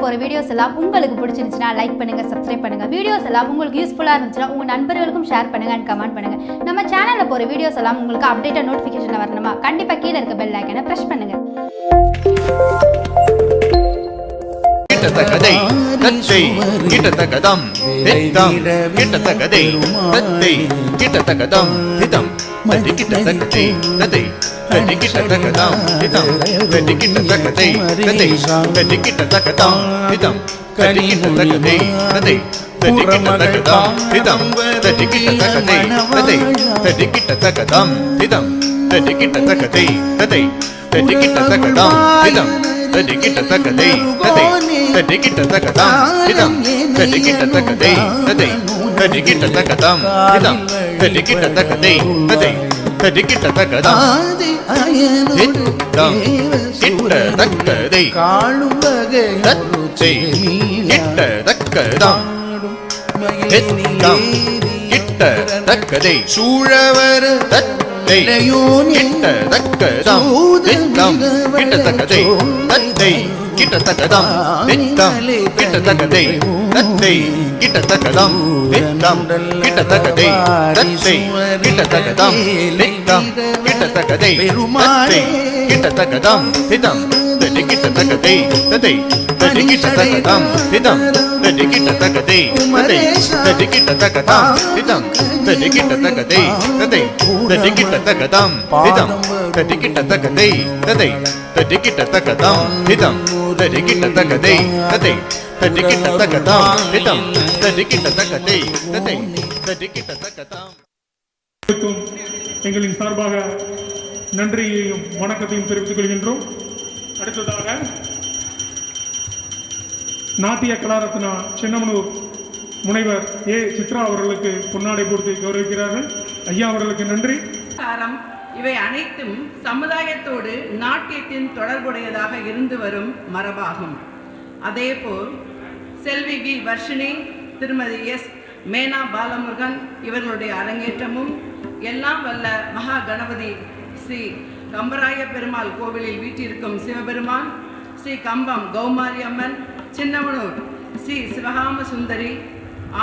போகிற வீடியோஸ் எல்லாம் உங்களுக்கு பிடிச்சிருந்துச்சுன்னா லைக் பண்ணுங்கள், சப்ஸ்கிரைப் பண்ணுங்கள். வீடியோஸ் எல்லாம் உங்களுக்கு யூஸ்ஃபுல்லாக இருந்துச்சுன்னா உங்கள் நண்பர்களுக்கும் ஷேர் பண்ணுங்கள் அண்ட் கமெண்ட் பண்ணுங்கள். நம்ம சேனலில் போகிற வீடியோஸ் எல்லாம் உங்களுக்கு அப்டேட்டாக நோட்டிஃபிகேஷனில் வரணுமா? கண்டிப்பாக கீழே இருக்க பெல் ஐக்கனை ப்ரெஸ் பண்ணுங்கள். கிட்டத்தகதை தத்தை கிட்டத்தகதம் தித்தம் கிட்டத்தகதை தத்தை கிட்டத்தகதம் திதம் தத்தி கிட்டத்தகதை தத்தை தத்தி கிட்டத்தகதம் திதம் தத்தி கிட்டத்தகதை தத்தை தத்தி கிட்டத்தகதம் திதம் தத்தி கிட்டத்தகதை தத்தை தத்தி கிட்டத்தகதம் திதம் தத்தி கிட்டத்தகதை தத்தை தத்தி கிட்டத்தகதம் திதம் தத்தி கிட்டத்தகதை தத்தை தத்தி கிட்டத்தகதம் திதம் தத்தி கிட்டத்தகதை தத்தை தத்தி கிட்டத்தகதம் திதம் தத்தி கிட்டத்தகதை தத்தை தத்தி கிட்டத்தகதம் திதம் தத்தி கிட்டத்தகதை தத்தை தத்தி கிட்டத்தகதம் திதம் கிட்டத்தகதை காளும் வகை தத்தை கிட்டத்தகதம் திதம் கிட்டத்தகதை சூழவர் தத்தை கிட்டத்தகதம் திதம் கிட்டத்தகதை தத்தை கிட்டத்தகதம் தித்தம் கிட்டத்தகதை தத்தை கிட்டத்தகதம் தித்தம் கிட்டத்தகதை தத்தை கிட்டத்தகதம் தித்தம் கிட்டத்தகதை தத்தை கிட்டத்தகதம் திதம் தத்தி கிட்டத்தகதை தத்தை தத்தி கிட்டத்தகதம் திதம் தத்தி கிட்டத்தகதை தத்தை தத்தி கிட்டத்தகதம் திதம் தத்தி கிட்டத்தகதை தத்தை தத்தி கிட்டத்தகதம் திதம் தத்தி கிட்டத்தகதை தத்தை தத்தி கிட்டத்தகதம் திதம் தத்தி கிட்டத்தகதை தத்தை தத்தி கிட்டத்தகதம் திதம் தத்தி கிட்டத்தகதை தத்தை தத்தி கிட்டத்தகதம். எங்களின் சார்பாக நன்றியையும் வணக்கத்தையும் தெரிவித்துக் கொள்கின்றோம். அடுத்ததாக நாட்டிய கலாரத்னா சின்னமனூர் முனைவர் ஏ சித்ரா அவர்களுக்கு பொன்னாடை போர்த்தி கௌரவிக்கிறார்கள். ஐயா அவர்களுக்கு நன்றி. இவை அனைத்தும் சமுதாயத்தோடு நாட்டியத்தின் தொடர்புடையதாக இருந்து வரும் மரபாகும். அதேபோல் செல்வி வி வர்ஷினி, திருமதி எஸ் மேனா பாலமுருகன் இவர்களுடைய அரங்கேற்றமும் எல்லாம் வல்ல மகா கணபதி ஸ்ரீ கம்பராய பெருமாள் கோவிலில் வீற்றிருக்கும் சிவபெருமான், ஸ்ரீ கம்பம் கௌமாரி அம்மன், சின்னமனூர் ஸ்ரீ சிவகாம சுந்தரி,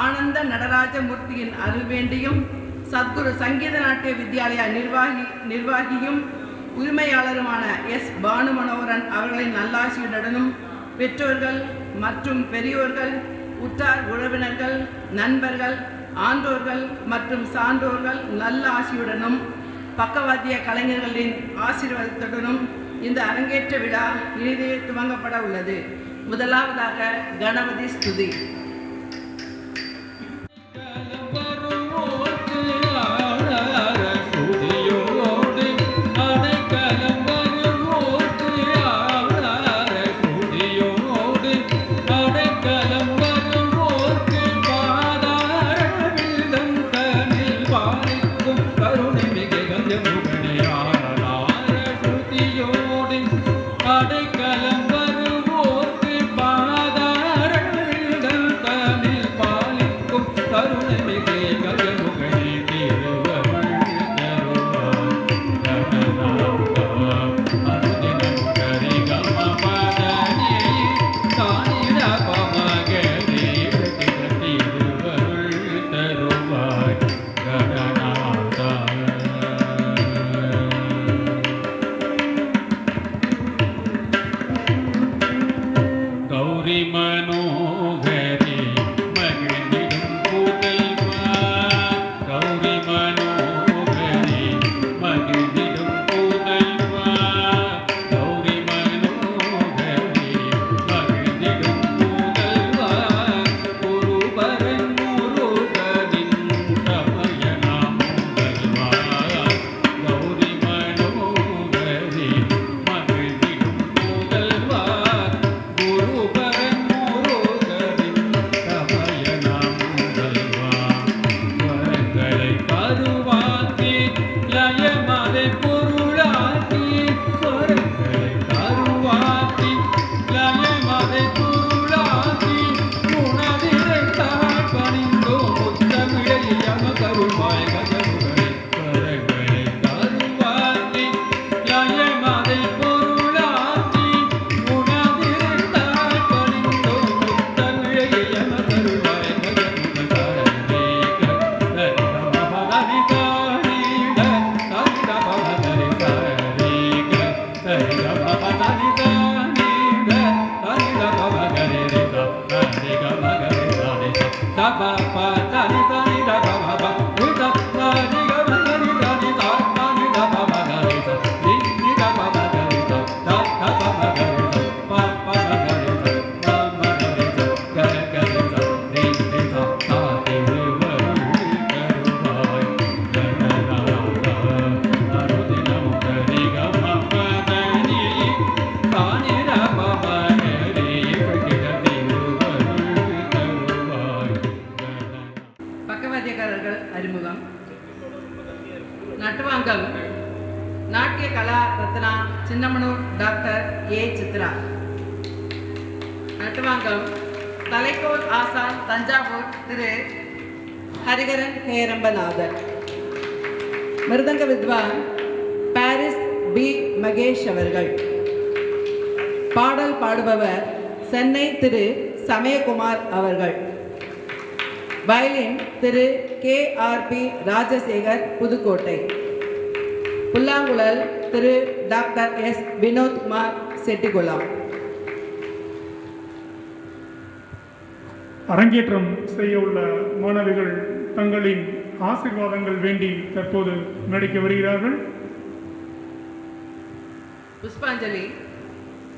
ஆனந்த நடராஜமூர்த்தியின் அருள் வேண்டியும் சத்குரு சங்கீத நாட்டிய வித்யாலயா நிர்வாகியும் உரிமையாளருமான எஸ் பானு மனோகரன் அவர்களின் நல்லாசியுடனும் பெற்றோர்கள் மற்றும் பெரியோர்கள், உற்றார் உறவினர்கள், நண்பர்கள், ஆண்டோர்கள் மற்றும் சான்றோர்கள் நல்ல ஆசியுடனும் பக்கவாத்திய கலைஞர்களின் ஆசீர்வாதத்துடனும் இந்த அரங்கேற்ற விழா இனிதே துவங்கப்பட உள்ளது. முதலாவதாக கணபதி ஸ்துதி. அடைக்கலம் வருவோர்க்கு பாதார நட்டுவாங்கம் நாட்டிய கலா ரத்னா சின்னமனூர் டாக்டர் ஏ சித்ரா. நட்டுவாங்கம் தலைக்கோல் ஆசான் தஞ்சாவூர் திரு ஹரிகரன் ஹேரம்பநாதர். மிருதங்க வித்வான் பாரிஸ் பி மகேஷ் அவர்கள். பாடல் பாடுபவர் சென்னை திரு சமயகுமார் அவர்கள். வயலின் திரு KRP ராஜசேகர் புதுக்கோட்டை. புல்லாங்குழல் திரு டாக்டர் S வினோத்குமார் செட்டிகுளம். அரங்கேற்றம் செய்ய உள்ள மாணவிகள் தங்களின் ஆசீர்வாதங்கள் வேண்டி தற்போது மேடைக்கு வருகிறார்கள். புஷ்பாஞ்சலி.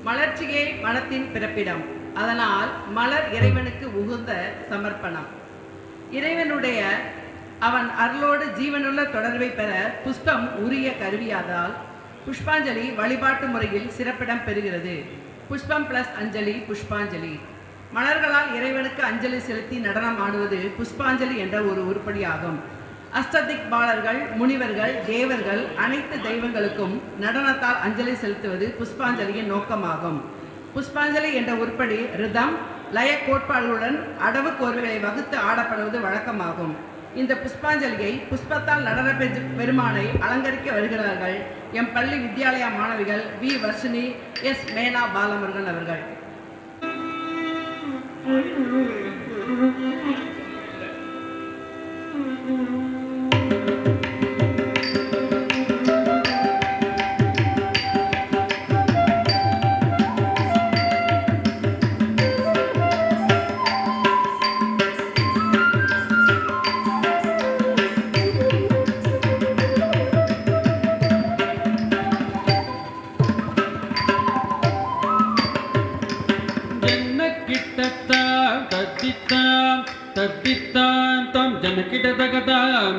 மலர்ச்சியே மனத்தின் பிறப்பிடம், அதனால் மலர் இறைவனுக்கு உகுந்த சமர்ப்பணம். இறைவனுடைய அவன் அருளோடு ஜீவனுள்ள தொடர்பை பெற புஷ்பம் உரிய கருவியாதால் புஷ்பாஞ்சலி வழிபாட்டு முறையில் சிறப்பிடம் பெறுகிறது. புஷ்பம் பிளஸ் அஞ்சலி புஷ்பாஞ்சலி. மலர்களால் இறைவனுக்கு அஞ்சலி செலுத்தி நடனம் ஆடுவது புஷ்பாஞ்சலி என்ற ஒரு உருப்படியாகும். அஷ்டதிக் பாலர்கள், முனிவர்கள், தேவர்கள், அனைத்து தெய்வங்களுக்கும் நடனத்தால் அஞ்சலி செலுத்துவது புஷ்பாஞ்சலியின் நோக்கமாகும். புஷ்பாஞ்சலி என்ற உருப்படி ரிதம் லய கோட்பாடுகளுடன் அடவு கோர்வைகளை வகுத்து ஆடப்படுவது வழக்கமாகும். இந்த புஷ்பாஞ்சலியை புஷ்பத்தால் நடன பெருமானை அலங்கரிக்க வருகிறார்கள் எம் பள்ளி வித்யாலயா மாணவிகள் வி வர்ஷினி, எஸ் மேனா பாலமுருகன் அவர்கள்.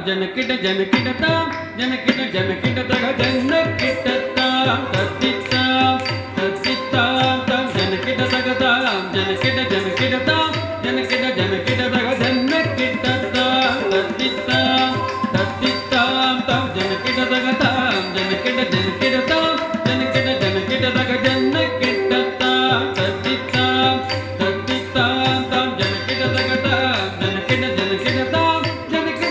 जनकिट जनकिट ताम जनकिट जनकिट तग जनकिट ताम तत्तिताम तत्तिताम ताम जनकिट तग ताम जनकिट जनकिट ताम जनकिट जनकिट तग जनकिट ताम तत्तिताम तत्तिताम ताम जनकिट तग ताम जनकिट जनकिट ताम जनकिट जनकिट तग जनकिट ताम तत्तिताम तत्तिताम ताम जनकिट तग ताम जनकिट जनकिट ताम जनकिट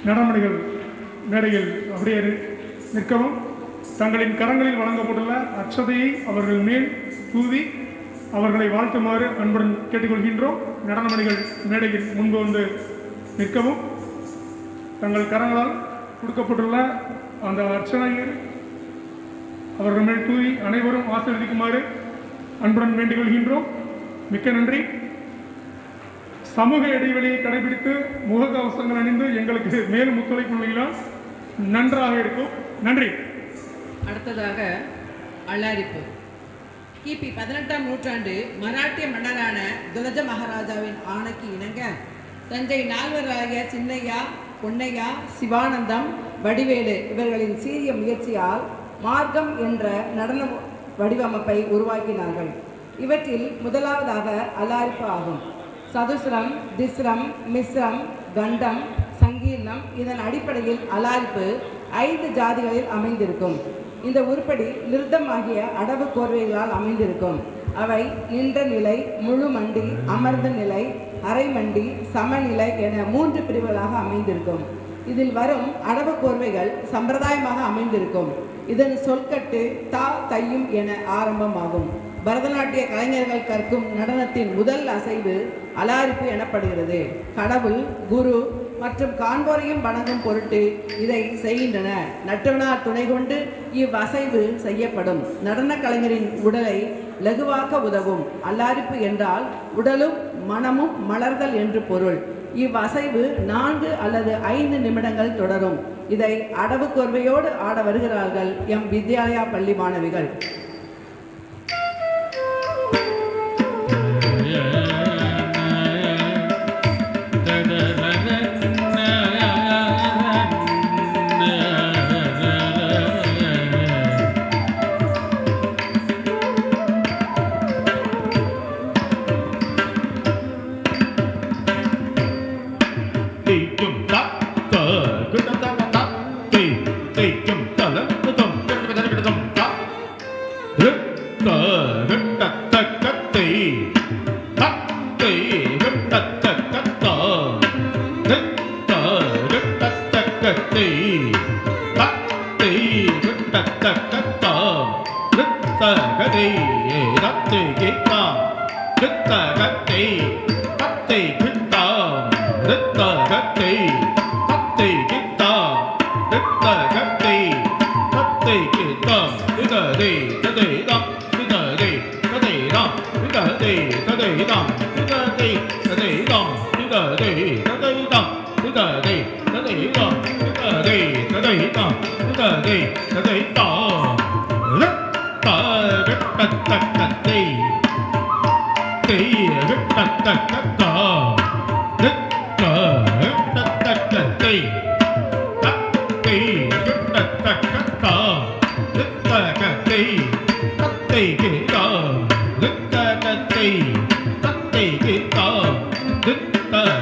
நடனமணிகள் மேடையில் அப்படியே நிற்கவும். தங்களின் கரங்களில் வழங்கப்பட்டுள்ள அட்சதையை அவர்கள் மேல் தூவி அவர்களை வாழ்த்துமாறு அன்புடன் கேட்டுக்கொள்கின்றோம். நடனமணிகள் மேடையில் முன்பு வந்து நிற்கவும். தங்கள் கரங்களால் கொடுக்கப்பட்டுள்ள அந்த அர்ச்சனையை அவர்கள் மேல் தூவி அனைவரும் ஆசீர்வதிக்குமாறு அன்புடன் வேண்டிக் கொள்கின்றோம். மிக்க நன்றி. சமூக இடைவெளியை கடைபிடித்து முகக்கவசங்கள் அணிந்து எங்களுக்கு மேலும் ஒத்துழைப்புள்ளால் நன்றாக இருக்கும். நன்றி. அடுத்ததாக அல்லாரிப்பு. கிபி 18ஆம் நூற்றாண்டு மராட்டிய மன்னரான துலஜ மகாராஜாவின் ஆணைக்கு இணங்க தஞ்சை நால்வராகிய சின்னையா, பொன்னையா, சிவானந்தம், வடிவேலு இவர்களின் சீரிய முயற்சியால் மார்க்கம் என்ற நடன வடிவமைப்பை உருவாக்கினார்கள். இவற்றில் முதலாவதாக அல்லாரிப்பு ஆகும். சதுஸ்ரம், திஸ்ரம், மிஸ்ரம், கண்டம், சங்கீர்ணம் இதன் அடிப்படையில் அல்லாரிப்பு 5 ஜாதிகளில் அமைந்திருக்கும். இந்த உருப்படி நிருத்தம் ஆகிய அடவு கோர்வைகளால் அமைந்திருக்கும். அவை நின்ற நிலை, முழு மண்டி, அமர்ந்த நிலை, அரை மண்டி, சமநிலை என 3 பிரிவுகளாக அமைந்திருக்கும். இதில் வரும் அடவு கோர்வைகள் சம்பிரதாயமாக அமைந்திருக்கும். இதன் சொற்கட்டு தா தையும் என ஆரம்பமாகும். பரதநாட்டிய கலைஞர்கள் கற்கும் நடனத்தின் முதல் அசைவு அலாரிப்பு எனப்படுகிறது. கடவுள், குரு மற்றும் காண்போரையும் வணங்கும் பொருட்டு இதை செய்கின்றன. நட்டவனார் துணை கொண்டு இவ்வசைவு செய்யப்படும். நடன கலைஞரின் உடலை லகுவாக்க உதவும். அல்லாரிப்பு என்றால் உடலும் மனமும் மலர்தல் என்று பொருள். இவ்வசைவு 4 அல்லது 5 நிமிடங்கள் தொடரும். இதை அடவு கோர்வையோடு ஆட வருகிறார்கள் எம் வித்யாலயா பள்ளி மாணவிகள்.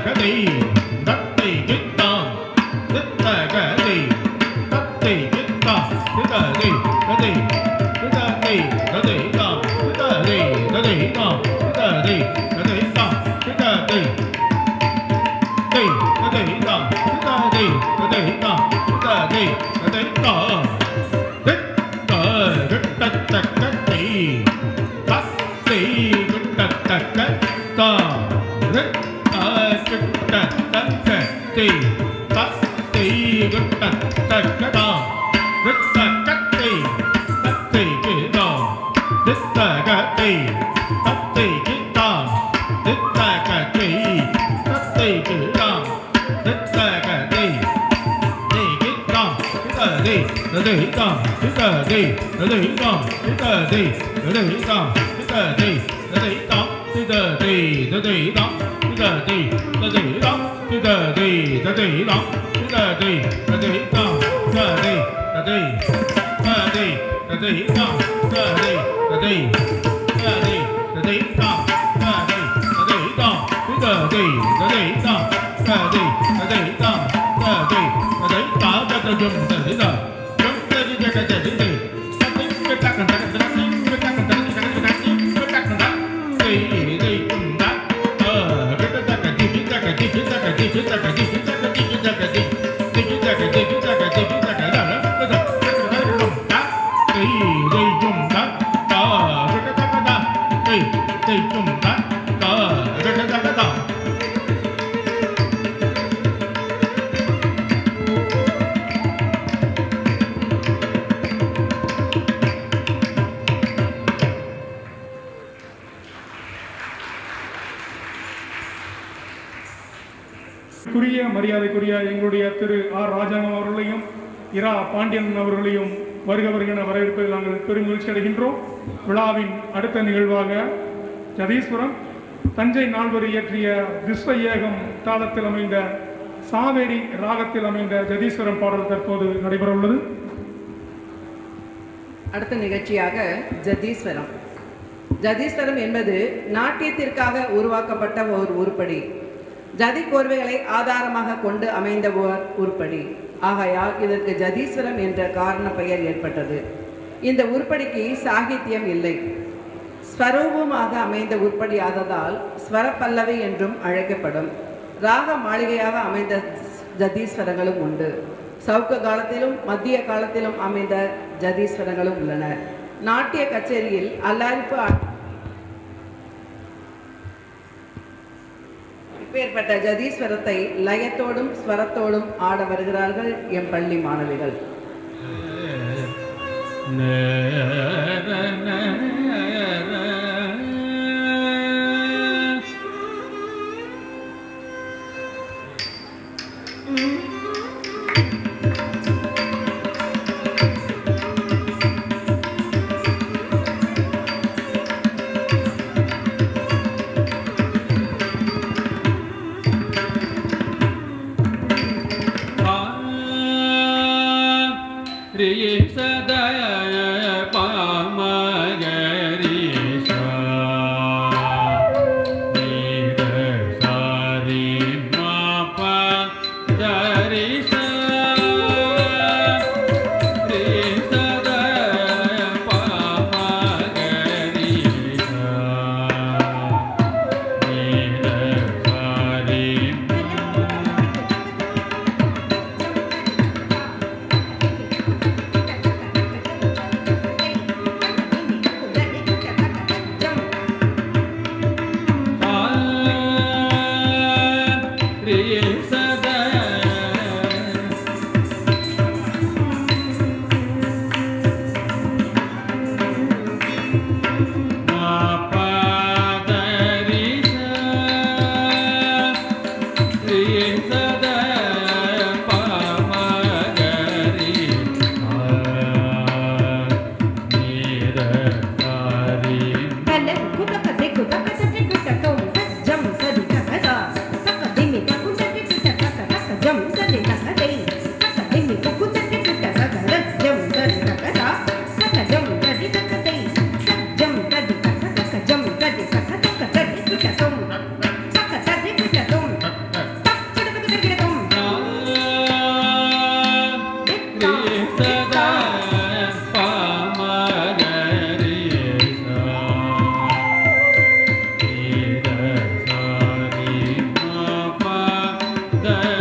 கதை தத்தை கித்தாம் தித்த கதை தத்தை கித்தாம் திததை கதை திததை கதை தாம் திததை கதை தாம் திததை கதை தாம் திததை கதை கதை தாம் திததை கதை தாம் திததை கதை தாம் தித்த கிட்டத்தக்கதை தத்தை கிட்டத்தக்க தாம் கிட்டத்தக்கதை தத்தை கிட்டத்தக்கதாம் தித்தக்கத்தை தத்தை கிதாம் தித்தகத்தை தத்தை கிதாம் தித்தகத்தை தத்தை கிதாம் தித்தகத்தை கிதாம் திததை ததை தாம் திததை ததை தாம் திததை ததை தாம் திததை ததை தாம் திததை ததை தாம் திததை ததை தாம் திததை ததை தாம் திததை ததை தாம் திததை ததை ததை ததை தாம் திததை ததை ததை ததை தாம் திததை ததை தாம் திததை ததை தாம் திததை ததை தாம் திததை ததை தாகதஜம் ததிதா ஜம் ததி ஜகஜதிதை சதிம் கட்டகட ததிம் கட்டகட ததிம் கட்டகட தை குண்டா கட்டகட திஜகதி திஜகதி திஜகதி திஜகதி திஜகதி திஜகதி திஜகதி திஜகட கட்டகட தை குண்டா தா கட்டகட தை குண்டா தா கட்டகட குறிய மரியாதைக்குரிய எங்களுடைய திரு ஆர் ராஜாங்கம் அவர்களையும் இரா பாண்டியன் அவர்களையும் வருக வருகிற வரவேற்பதில் நாங்கள் பெருமகிழ்ச்சி அடைகின்றோம். விழாவின் அடுத்த நிகழ்வாக ஜதீஸ்வரம் தஞ்சை நால்வர் இயற்றிய விஸ்வ ஏகம் தாளத்தில் அமைந்த சாவேரி ராகத்தில் அமைந்த ஜதீஸ்வரம் பாடல் தற்போது நடைபெற உள்ளது. அடுத்த நிகழ்ச்சியாக ஜதீஸ்வரம். ஜதீஸ்வரம் என்பது நாட்டியத்திற்காக உருவாக்கப்பட்ட ஒரு உருப்படி. ஜதி கோர்வைகளை ஆதாரமாக கொண்டு அமைந்த ஓர் உருப்படி. ஆகையால் இதற்கு ஜதீஸ்வரம் என்ற காரண பெயர் ஏற்பட்டது. இந்த உருப்படிக்கு சாகித்யம் இல்லை. ஸ்வரூபமாக அமைந்த உருப்படி ஆததால் ஸ்வரப்பல்லவி என்றும் அழைக்கப்படும். ராக மாளிகையாக அமைந்த ஜதீஸ்வரங்களும் உண்டு. சவுக்க காலத்திலும் மத்திய காலத்திலும் அமைந்த ஜதீஸ்வரங்களும் உள்ளன. நாட்டிய கச்சேரியில் அல்லாரிப்பு இப்பேற்பட்ட ஜதீஸ்வரத்தை லயத்தோடும் ஸ்வரத்தோடும் ஆட வருகிறார்கள் எம் பள்ளி மாணவிகள். Da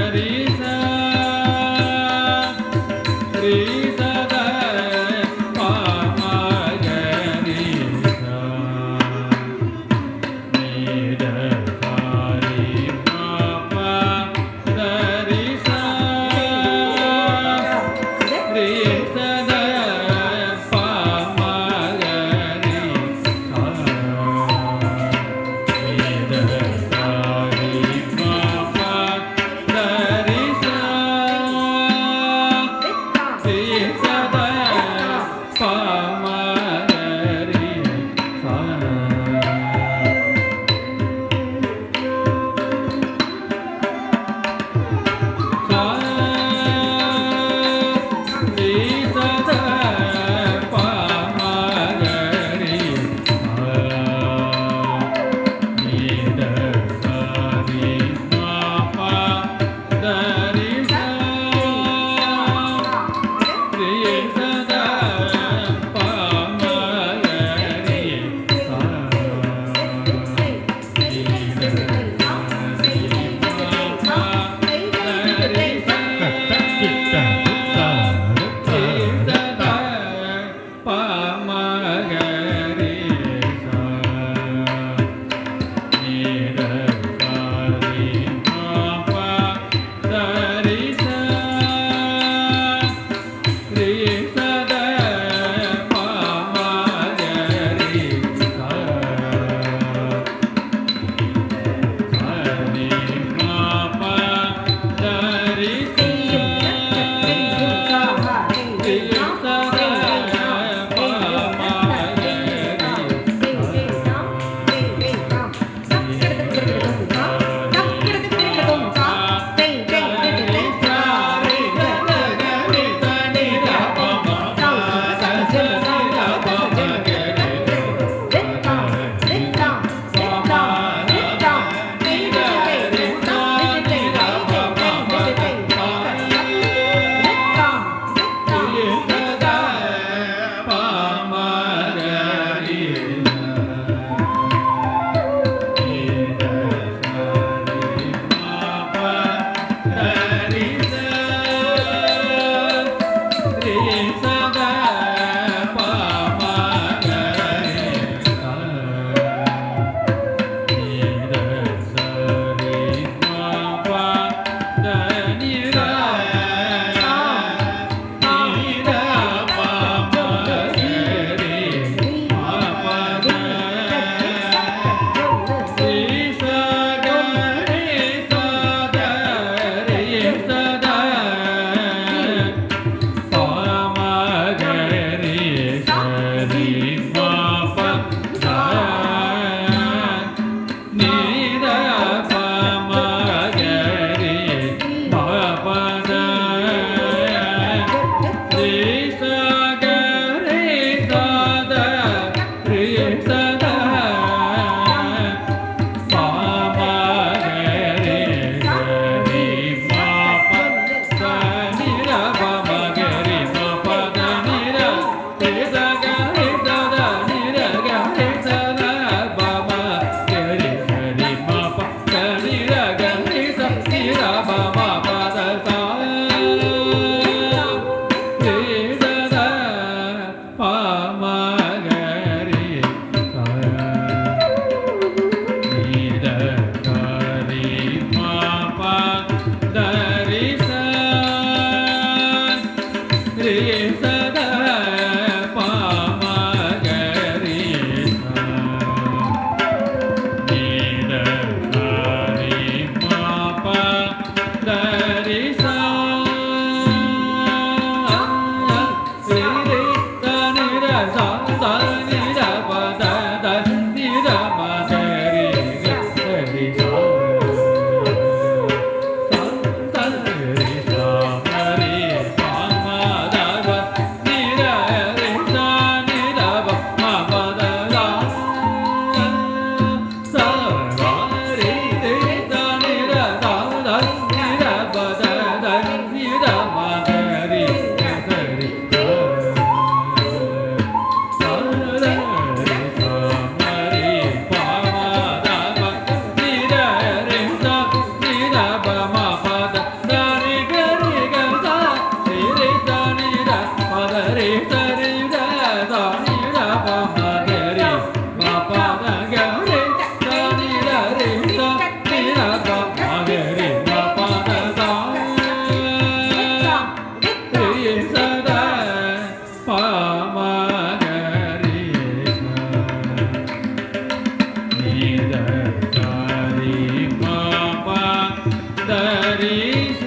கதரீச.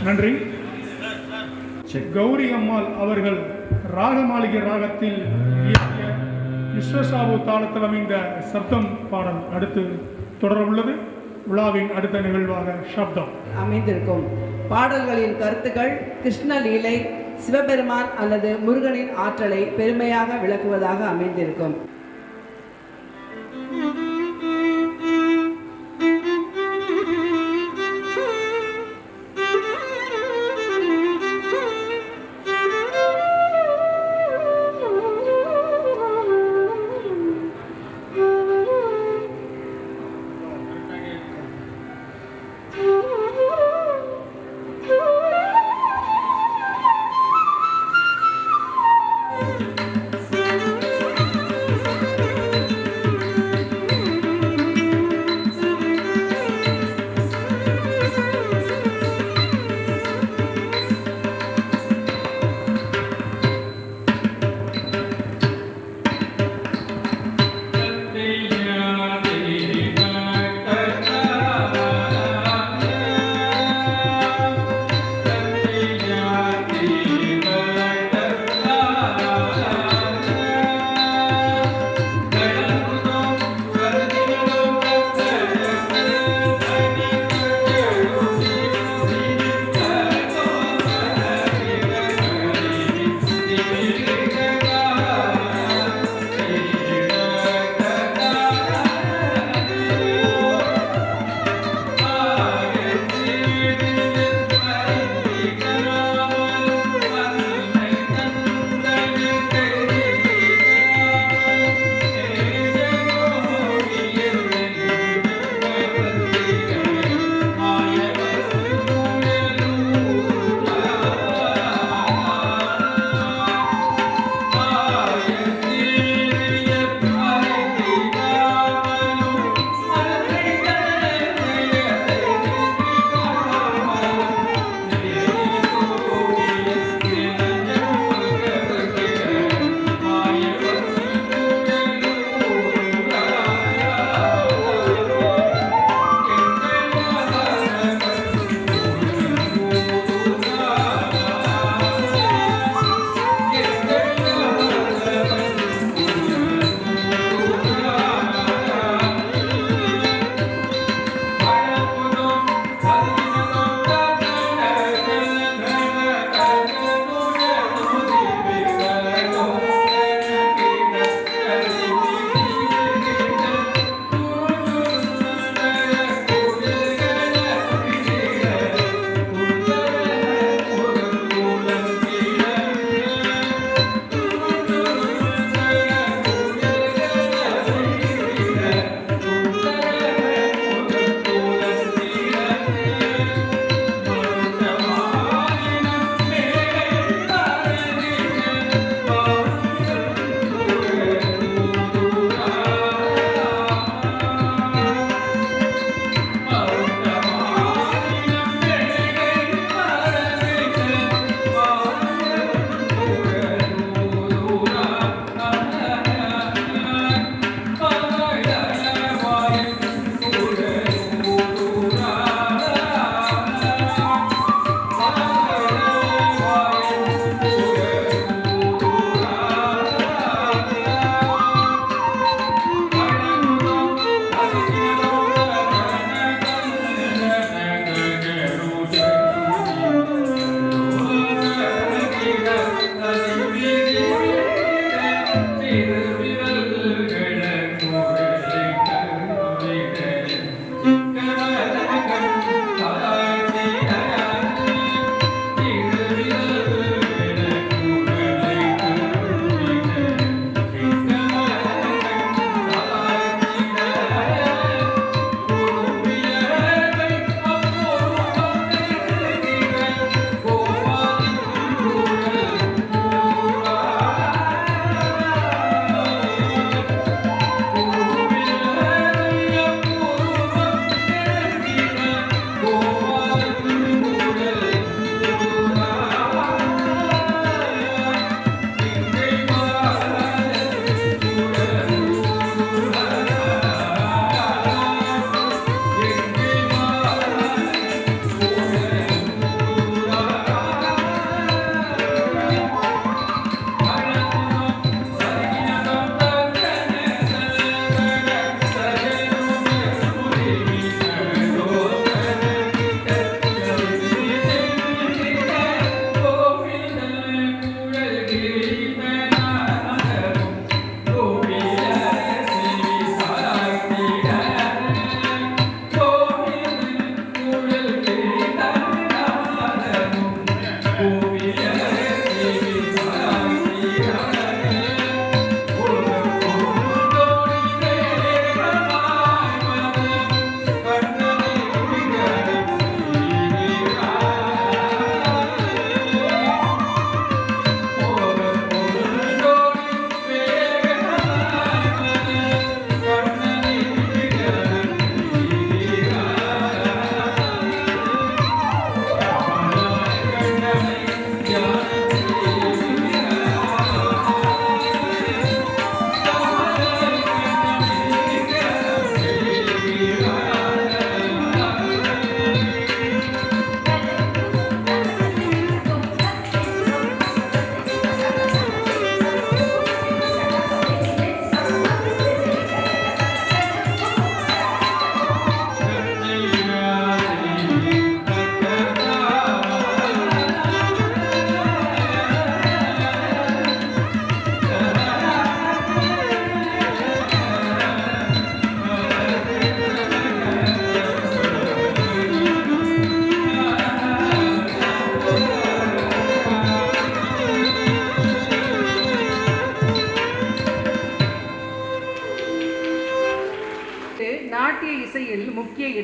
நன்றி. கௌரி அம்மாள் அவர்கள் ராகமாளிகை ராகத்தில் இயற்றிய விஸ்வசாவு தாளத்தில் அமைந்த சப்தம் பாடல் அடுத்து தொடர உள்ளது. விழாவின் அடுத்த நிகழ்வாக சப்தம் அமைந்திருக்கும் பாடல்களின் கருத்துக்கள் கிருஷ்ண லீலை, சிவபெருமான் அல்லது முருகனின் ஆற்றலை பெருமையாக விளக்குவதாக அமைந்திருக்கும்.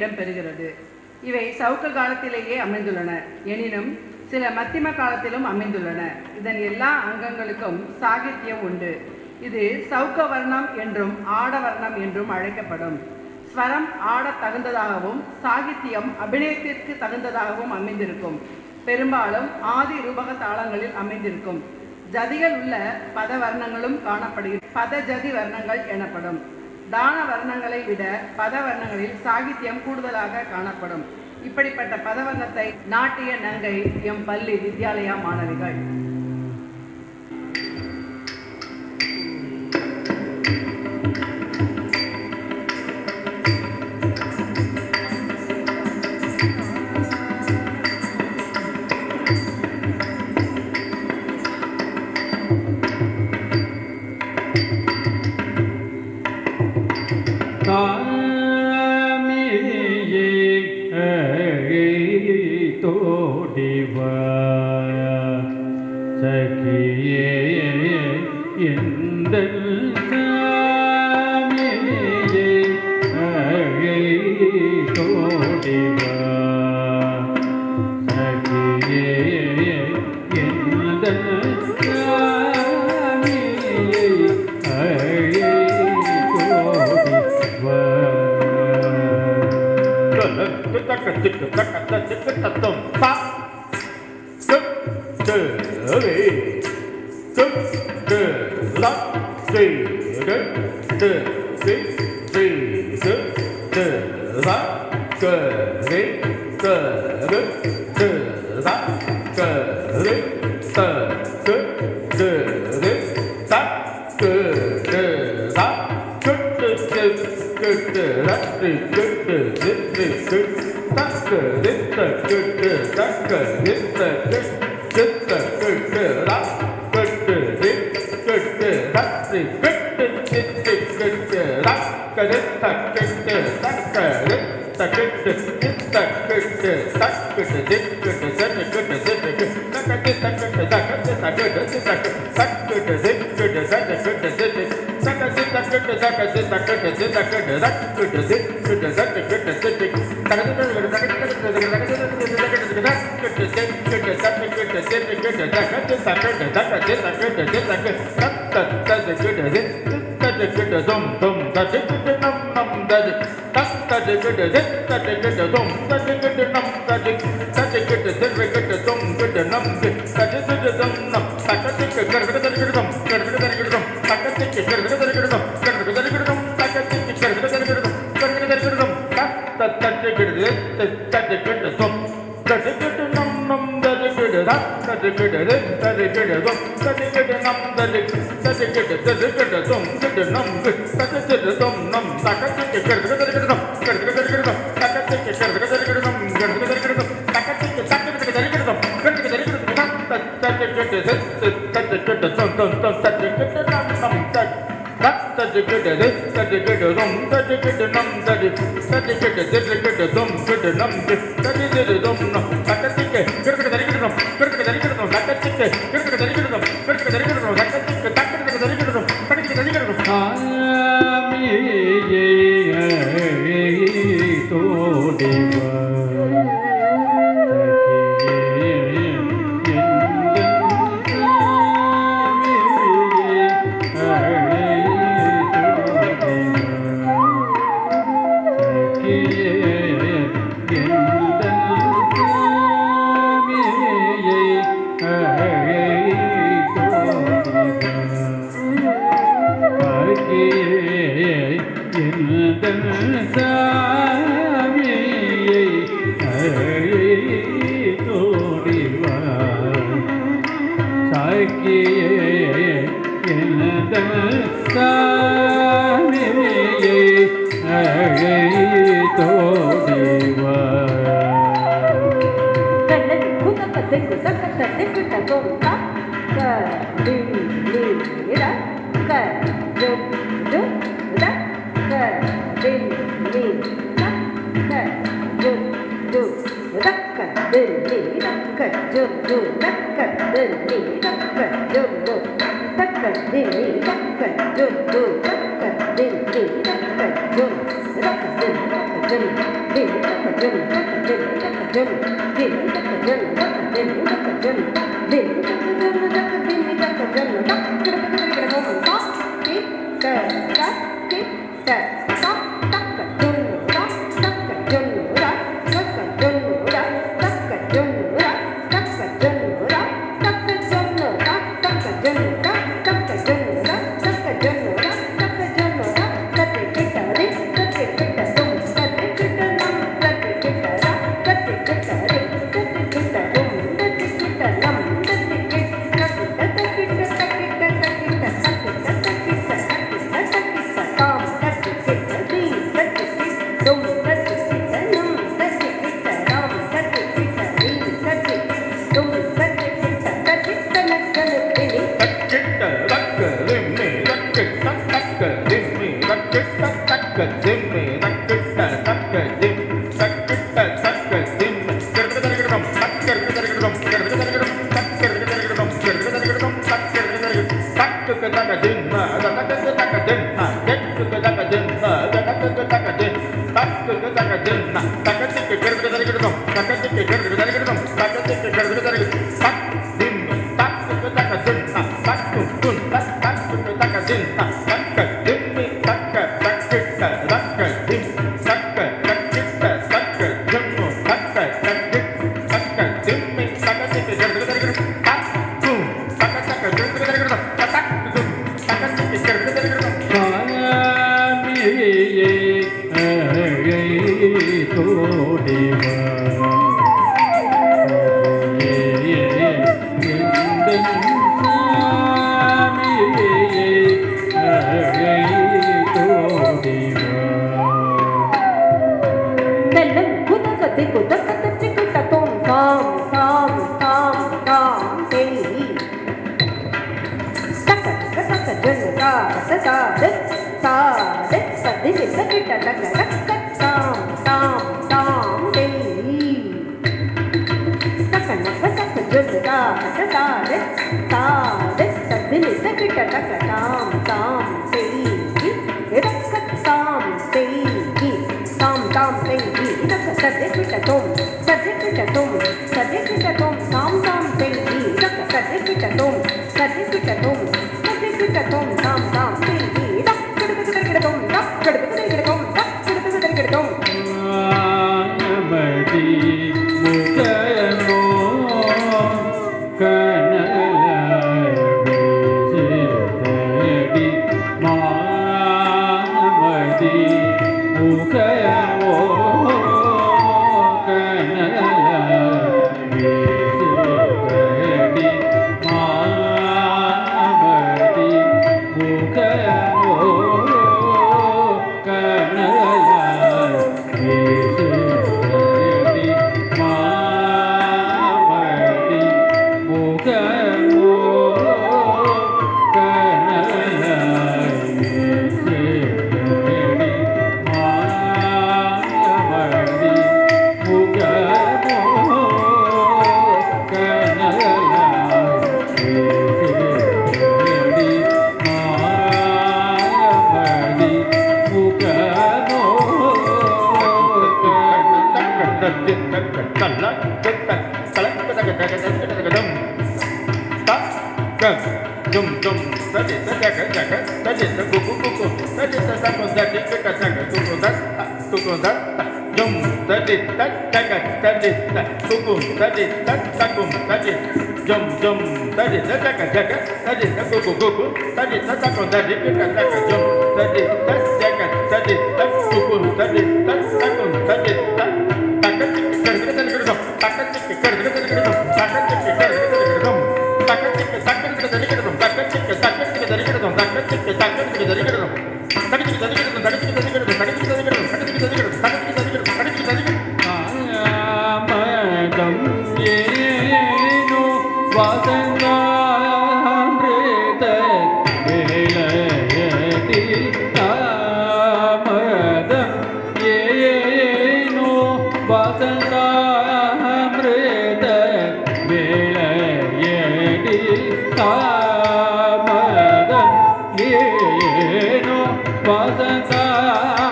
இடம்பெறுகிறது. இவை சவுக்க காலத்திலேயே அமைந்துள்ளன. எனினும் சில மத்திம காலத்திலும் அமைந்துள்ளன. இதன் எல்லா அங்கங்களுக்கும் சாகித்யம் உண்டு. இது சவுக்க வர்ணம் என்றும் ஆடவர்ணம் என்றும் அழைக்கப்படும். ஸ்வரம் ஆட தகுந்ததாகவும் சாகித்யம் அபிநயத்திற்கு தகுந்ததாகவும் அமைந்திருக்கும். பெரும்பாலும் ஆதி ரூபக தாளங்களில் அமைந்திருக்கும். ஜதிகள் உள்ள பத வர்ணங்களும் காணப்படுகிறது. பதஜதி வர்ணங்கள் எனப்படும். தான வர்ணங்களை விட பத வர்ணங்களில் சாகித்யம் கூடுதலாக காணப்படும். இப்படிப்பட்ட பதவர்ணத்தை நாட்டிய நங்கை எம் பள்ளி வித்யாலயா மாணவிகள்.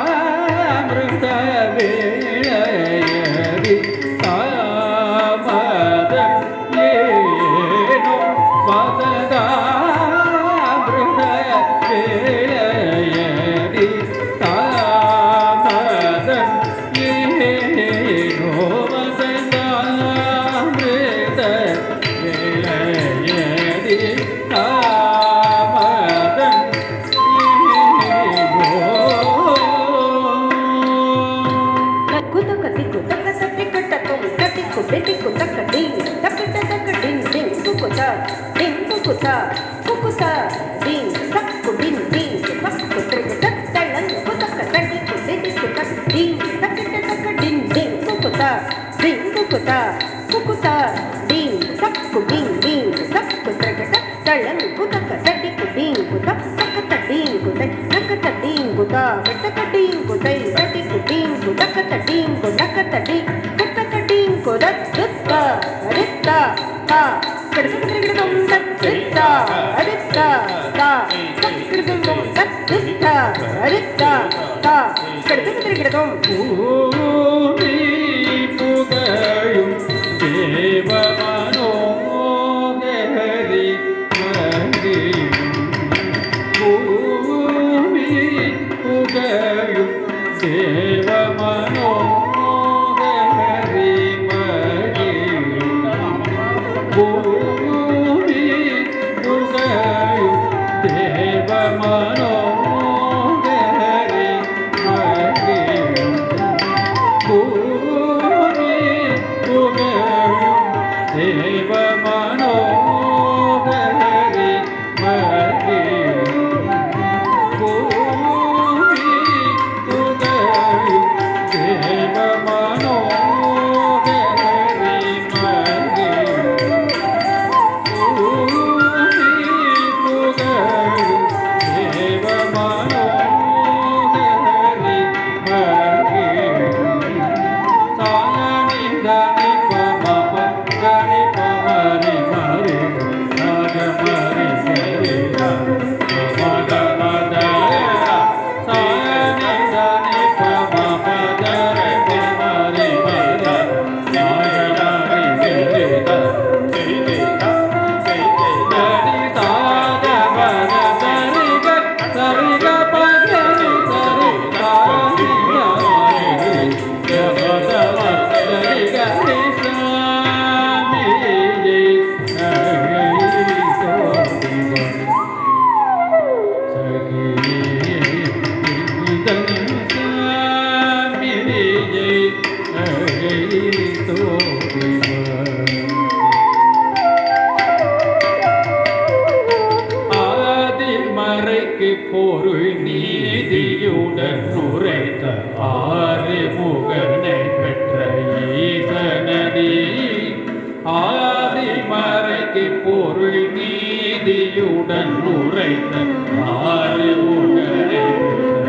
ವಾಸಂತಾಮೃತ குகுதா குகுதா டீம் தக்கு டின் டீம் தக்கு திருக்கு தள்ளன் குதக்க தடி குடி குதக் டீம் தக்கு தக்க டின் டீம் குகுதா டீம் குகுதா குகுதா டீம் தக்கு டின் டீம் தக்கு திருக்கு தள்ளன் குதக்க தடி குடி குதக் தக்க டீம் குதை தக்க டீம் குதா தக்க டீம் குதை தடி குடீம் குதக்க டீம் குதக்க தடி தக்க டீம் குதக் துத்தா அடித்தா தா கிடக்கிடக்கிடம் தத்தித்தா அடித்தா தா கிடக்கிடம் தத்தித்தா அடித்தா தா கிடக்கிடக்கிடம் பூமி புகழும் தேவமனோகரி மகிழும் பூமி புகழும் தேவமனோகரி மகிழும் பூமி புகழும் தேவமனோகரி மகிழும் பூமி புகழும் தேவமனோகரி மகிழும் பூமி புகழும் தேவமனோகரி மகிழும் பூமி புகழும் தேவமனோகரி மகிழும் சாயணி தனி பமப கனி பமரி மரி நாகமரி சரி மமத மதரா சாயணி தனி பமப கனி பமரி மரி நாகமரி சரி நடி தாத பத சரிக சரிக பதரி சரி தாதி யாரி ஜபத சரிக சாமி ஆதிமறைக்கு பொருள் நீதியுடன் உரைத்த ஆறு முகனை பெற்ற ஈசனடி ஆதிமறைக்கு பொருள் நீதியுடன் உரைத்த ஆறு முகனை பெற்ற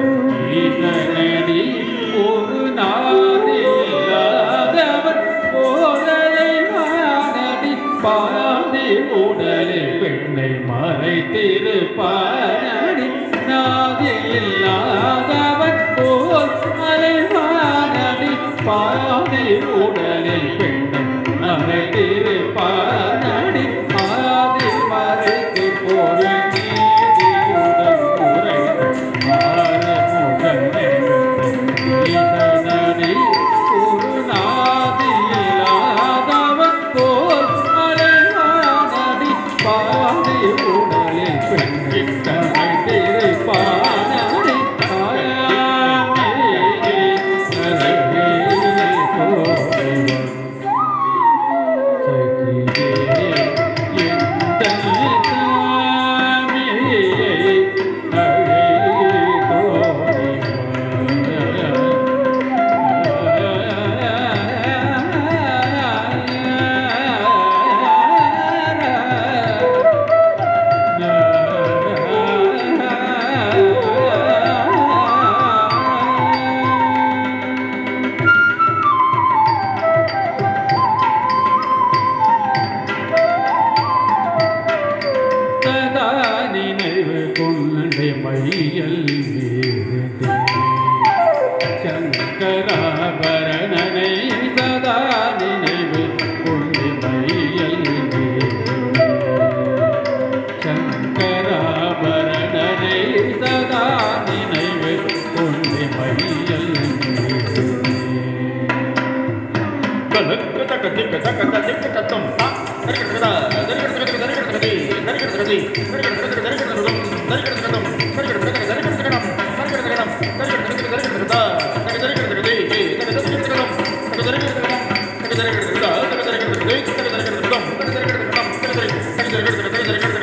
ஈசனடி ஒரு நாதி இல்லாதவர் போதலை மானடி பாதி உடலில் பெண்ணை மறைத்திருப்பானடி நாதி இல்லாதவர் போல் மறைவானடி பாதி உடலில் பெண்ணை மறைத்திருப்பானடி ஆதி மறைக்கு பொருள் நீதியுடன் உரைத்த ஆறு முகனை ஈசனடி ஒரு நாதி இல்லாதவன் போல் மறைவானடி பாதி உடலில் பெண்ணிட்டனை திருப்பானடி சதா நினைவு கொண்டே மையல் வீரதே சங்கராபரணனை சதா நினைவு கொண்டே மையல் வீரதே சங்கராபரணனை சதா நினைவு கொண்டே மையல் வீரதே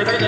Thank you.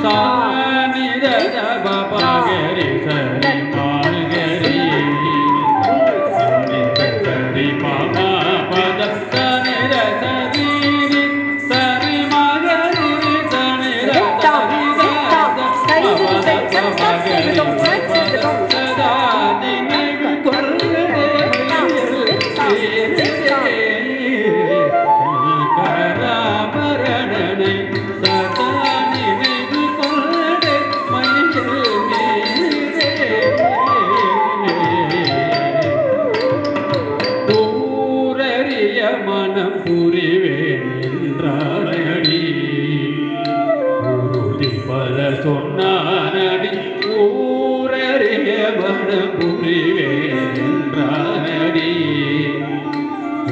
Sa ni da da ba ba ga re sa ni ma ga re சதா நினைவு கொள்கிறே சங்கராபரணனை சதா நினைவு கொள்கிறே மயில் ஊரறிய மனம் புரிவேன் என்றாரடி உறுதி பல சொன்னானடி ஊரறிய மனம் புரிவேன் என்றாரடி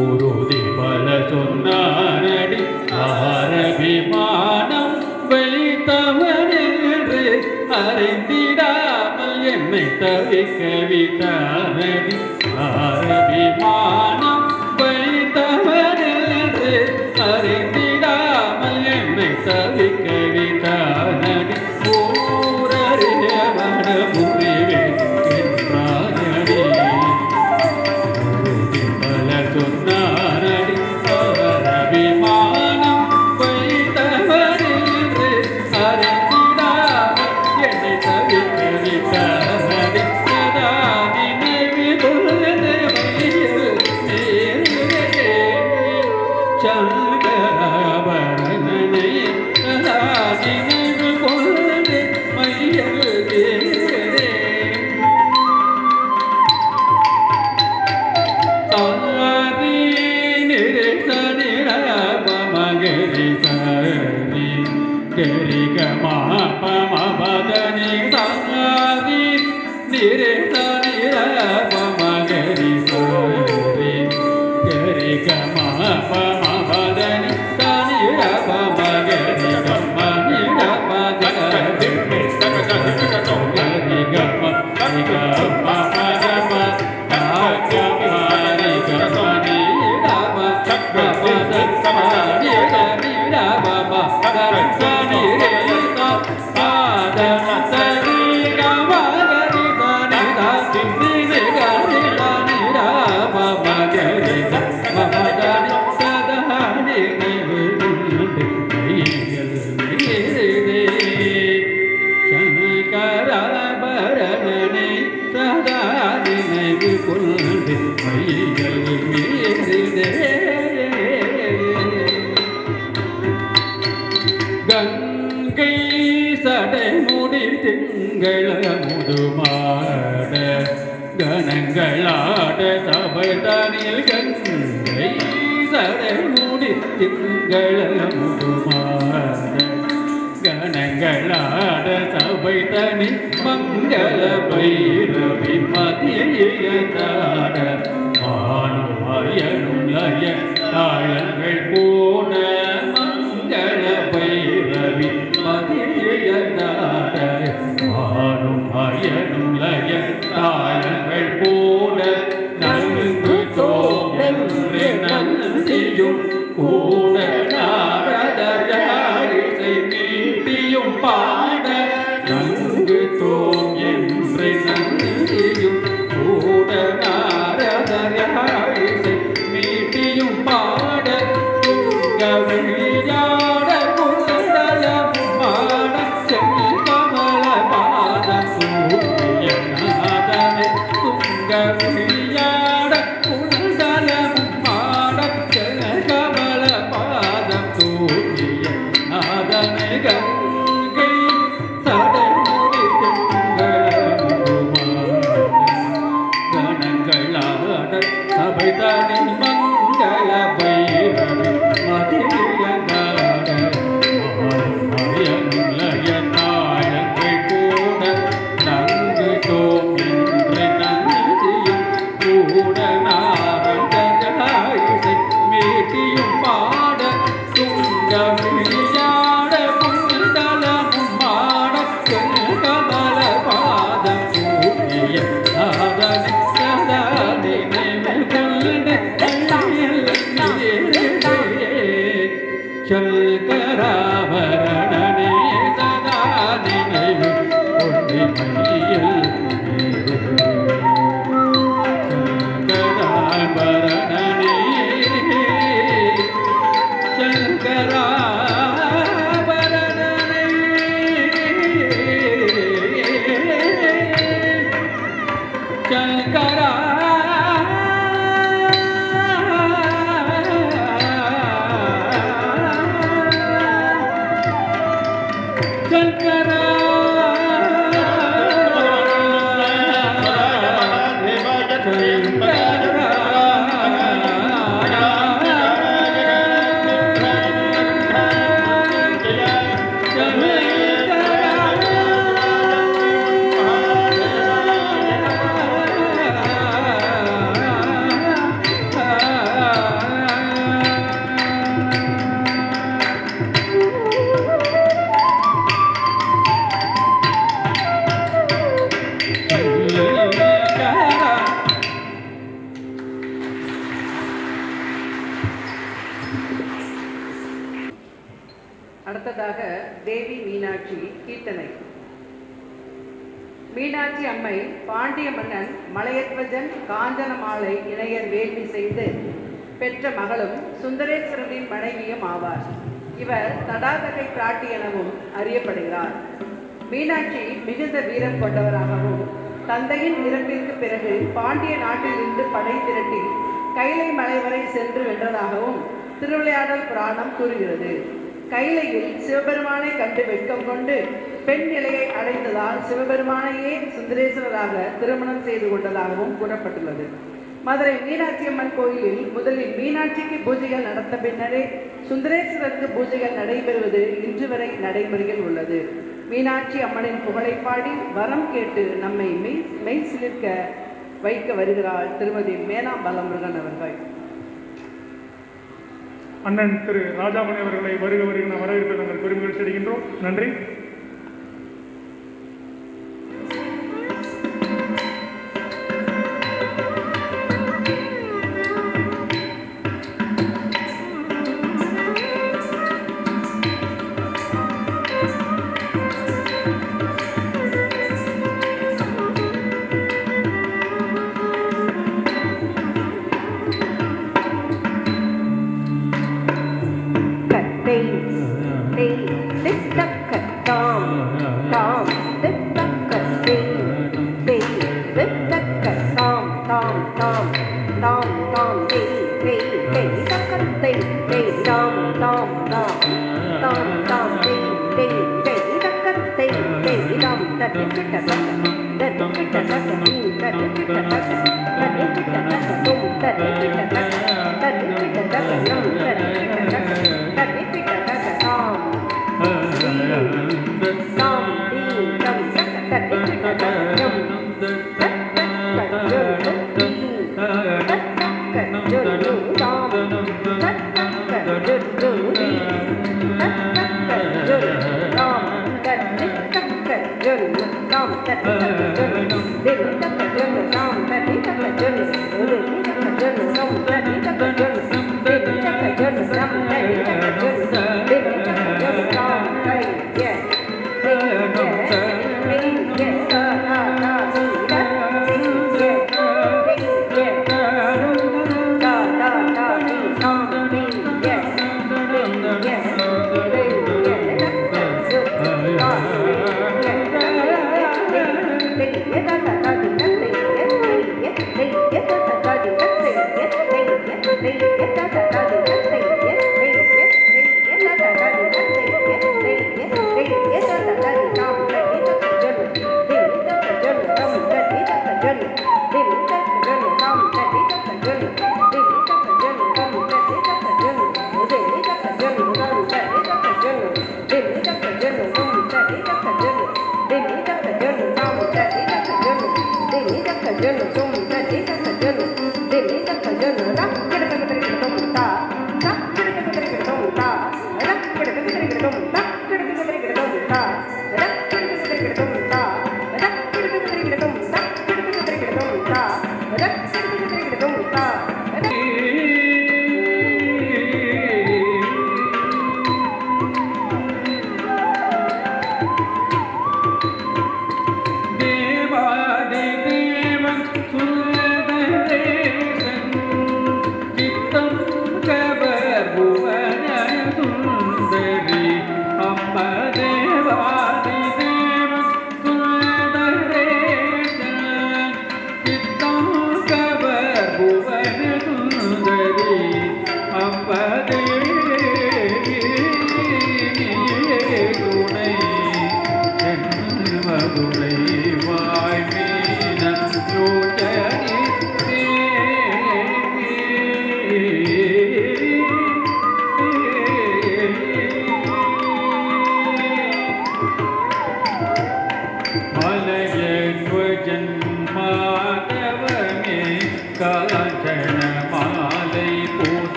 உறுதி பல சொன்னானடி ஆரபிமானம் வைத்தவன் என்று அறிந்திடாமல் என்னை தவிக்க விட்டானடி ஆரபிமானம் வைத்தவன் என்று அறிந்திடாமல் என்னை தவிக்க விட்டானடி ஊரறிய மனமுறிவேன் என்றானடி உறுதி பல சொன்னானடி ஆரபிமானம் வைத்தவன் என்று அறிந்திடாமல் என்னை தவிக்க விட்டானடி சதா நினைவு கொள்ளுதே சங்கராபரணனை சதா நினைவு கொள்ளுதே மையல் சாரி நிறை சனி மகரி சரி கரி கமா பம பதனி சாரி நிறை சனி மகரி சரி கரி கமா பம பதனி சனி மகரி கம நிர பதனி கரி கம சங்கராபரணனை சதா நினைவு கொண்டு மையல் மீறிதே கங்கை சடைமுடி திங்கள முதுமாட கணங்களாட சபை தனில் கங்கை சடைமுடி திங்கள முதுமாட கணங்களாட சபை தனி மங்கள பைரவி மதியதாட மானுமாயனும் லய தாளங்கள் போன மங்கள பைரவி மதியதாட மானுமாயனும் லய தாளங்கள் போன நல்கு தோன்று நந்தியும் கூட நாரதயாரிசை மீட்டியும் பாட நன்கு தோம் என்று நந்தியும் கூட நாரதயாரிசை மீட்டியும் பாட துங்க விழியாட குண்டலம் பாட செங்கமல பாதம் சூரிய நாதனை துங்க விழியாட குண்டலம் பாட செங்கமல பாதம் சூரிய நாதனை கங்கை சடைமுடி கணங்களாட சபை தனி மங்கள பைரவி மதியதாட லய நாயங்கள் கூட நன்கு தோம் என்று நந்தியும் கூட நாரதயாரிசை மீட்டியும் பாட துங்க விழியாட குண்டலமும் மாட கமல பாதம் சூரிய நாதனை சதா நினைவு கொண்டு சங்கராபரணனை சதா நினைவு கொண்டு மையில் சங்கராபரணனை சங்கராபரணனை மீனாட்சி அம்மை பாண்டிய மன்னன் மலையத்வஜன் காஞ்சனமாலை இணையர் வேள்வி செய்து பெற்ற மகளும் சுந்தரேஸ்வரரின் மனைவியும் ஆவார். இவர் தடாதகை பிராட்டி எனவும் அறியப்படுகிறார். மீனாட்சி மிகுந்த வீரம் கொண்டவராகவும் தந்தையின் இறப்பிற்கு பிறகு பாண்டிய நாட்டிலிருந்து படை திரட்டி கைலை மலை வரை சென்று வென்றதாகவும் திருவிளையாடல் புராணம் கூறுகிறது. கைலையில் சிவபெருமானை கண்டு வெட்கம் கொண்டு பெண் நிலையை அடைந்ததால் சிவபெருமானையே சுந்தரேஸ்வரராக திருமணம் செய்து கொண்டதாகவும் கூறப்பட்டுள்ளது. மதுரை மீனாட்சி அம்மன் கோயிலில் முதலில் மீனாட்சிக்கு பூஜைகள் நடத்த பின்னரே சுந்தரேஸ்வரருக்கு பூஜைகள் நடைபெறுவது இன்று வரை நடைமுறையில் உள்ளது. மீனாட்சி அம்மனின் புகழை பாடி வரம் கேட்டு நம்மை மெய் சிலிர்க்க வைக்க வருகிறாள் திருமதி மேனா பாலமுருகன் அவர்கள். அண்ணன் திரு ராஜாமணி அவர்களை வருக வருகிற வரவேற்பை நாங்கள் பெருமகிழ்ச்சி அடைகின்றோம். நன்றி.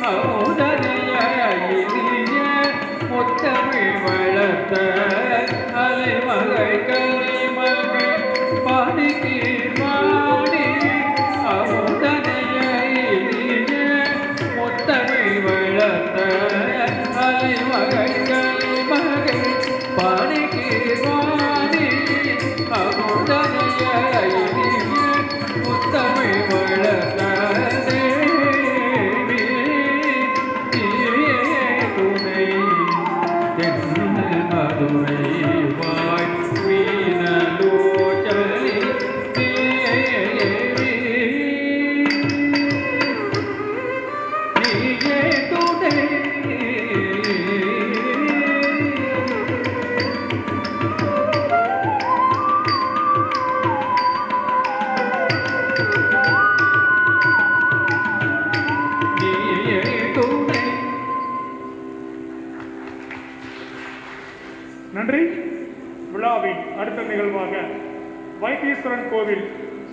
அமுதனைய அலைமகள் கலைமகள் பாடிக்கீர்வாணி அமுதனைய முத்தமிழ் வளர்த்ததே நீயே துணை தென்னல் மதுரை வாய் வீணலோச்சலி நீயே துணை நன்றி. விழாவின் அடுத்த நிகழ்வாக வைத்தீஸ்வரன் கோவில்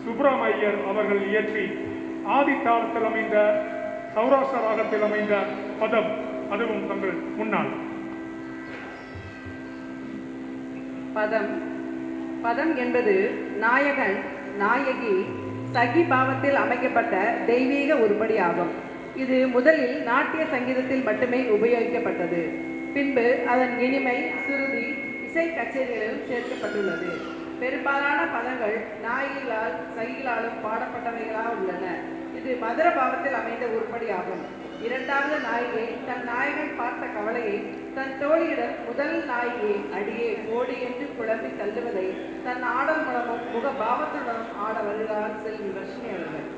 சுப்பிரமணியர் அவர்கள் இயற்றி ஆதித்தாளத்தில் அமைந்த சௌராஷ்டிர ராகத்தில் அமைந்த பதம், அதுவும் தங்கள் முன்னால். பதம். பதம் என்பது நாயகன் நாயகி சகி பாவத்தில் அமைக்கப்பட்ட தெய்வீக உருப்படி ஆகும். இது முதலில் நாட்டிய சங்கீதத்தில் மட்டுமே உபயோகிக்கப்பட்டது. பின்பு அதன் இனிமை சுருதி இசை கச்சேரிகளிலும் சேர்க்கப்பட்டுள்ளது. பெரும்பாலான பதங்கள் நாயிகளால் சகிகளாலும் பாடப்பட்டவைகளாக உள்ளன. இது மதுர பாவத்தில் அமைந்த உருப்படி ஆகும். இரண்டாவது நாயகி தன் நாயகன் பார்த்த கவலையை தன் தோழியிடம் முதல் நாயகி அடியே ஓடி என்று குழம்பி தள்ளுவதை தன் ஆடல் மூலமும் முக பாவத்துடனும் ஆட வருகிறார் செல்வி வர்ஷினி அவர்கள்.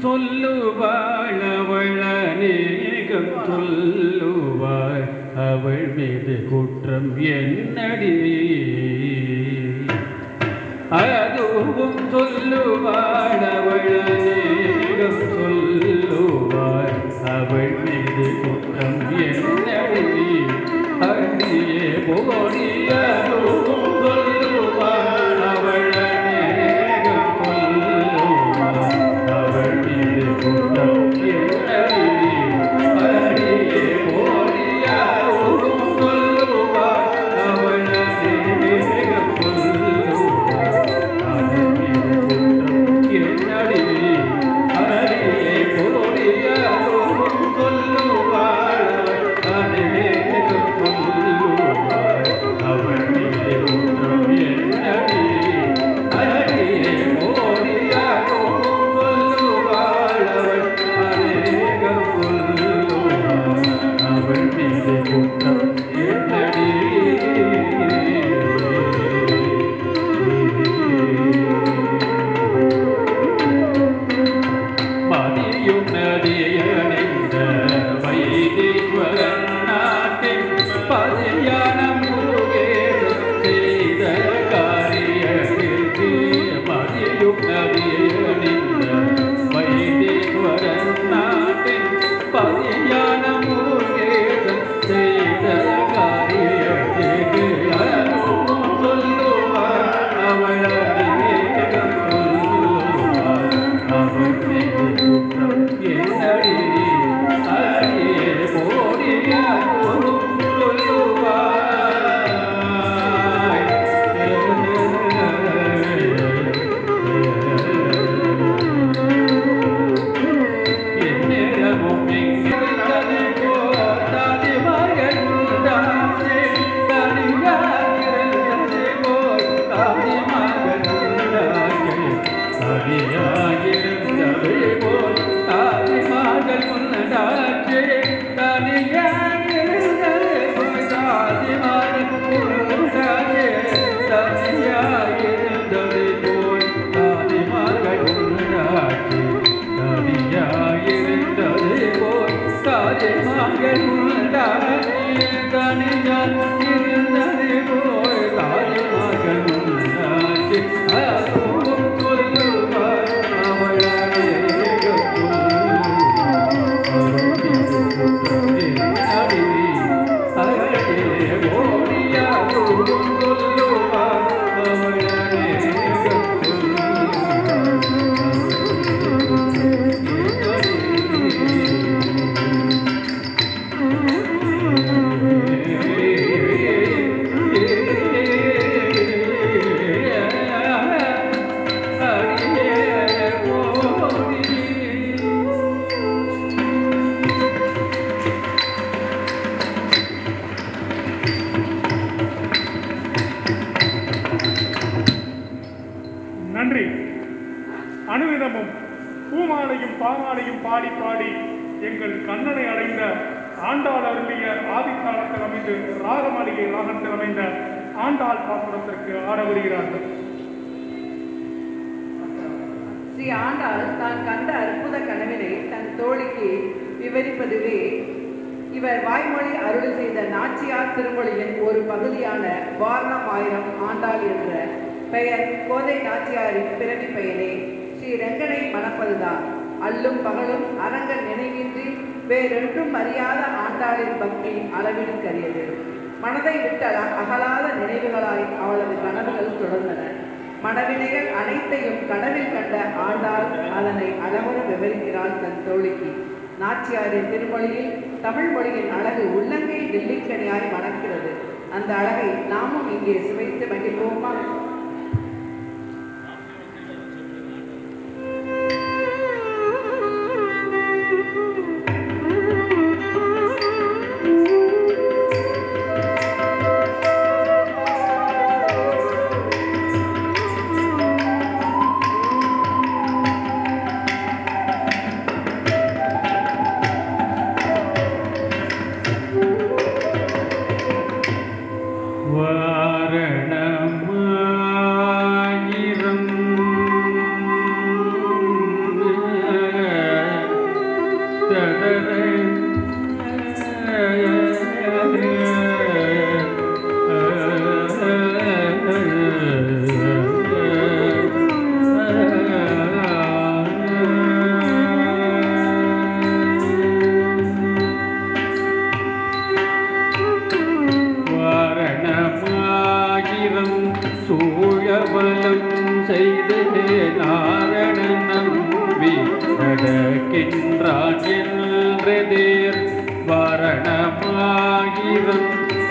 சொல்லுவாள் அவள் அநேகம் சொல்லுவாள் அவள் மீது குற்றம் என்னடி அதுவும் சொல்லுவாள் அவள் அநேகம் சொல்லுவாள் அவள் மீது குற்றம் என்னடி அடியே போடியோ பாராடையும் பாடி பாடி எங்கள் கண்ணனை அடைந்த ஆண்டாள் அருளிய ஆதித்தாளத்தில் அமைந்து ராகமாளிகை ராகத்தில் அமைந்த ஆண்டாள் பாசுரத்திற்கு ஆட வருகிறார்கள். ஸ்ரீ ஆண்டாள் தான் கண்ட அற்புத கனவினை தன் தோழிக்கு விவரிப்பதுவே இவர் வாய்மொழி அருள் செய்த நாச்சியார் திருமொழியின் ஒரு பகுதியான வாரணம் ஆயிரம் ஆண்டாள் என்ற பெயர் கோதை நாச்சியாரின் பிறவி பெயரே. ஸ்ரீ ரங்கனை மணப்பதுதான். அல்லும் பகலும் அரங்கன் நினைவின்றி வேறொன்றும் அறியாத ஆண்டாளின் பக்தி அளவிற்கரியது. மனதை விட்டு அகலாத நினைவுகளாய் அவளது கனவுகள் தொடர்ந்தன. மனவினைகள் அனைத்தையும் கனவில் கண்ட ஆண்டாள் அதனை அளவுற விவரிக்கிறாள் தன் தோழிக்கு. நாச்சியாரின் திருமொழியில் தமிழ் மொழியின் அழகு உள்ளங்கை நெல்லிக்கனியாய் மணக்கிறது. அந்த அழகை நாமும் இங்கே சுவைத்து மகிழ்வோமா? சூழவலம் செய்து நாரணன் நம்பி நடக்கின்றான் என்றதேர் வரணமாயிரம்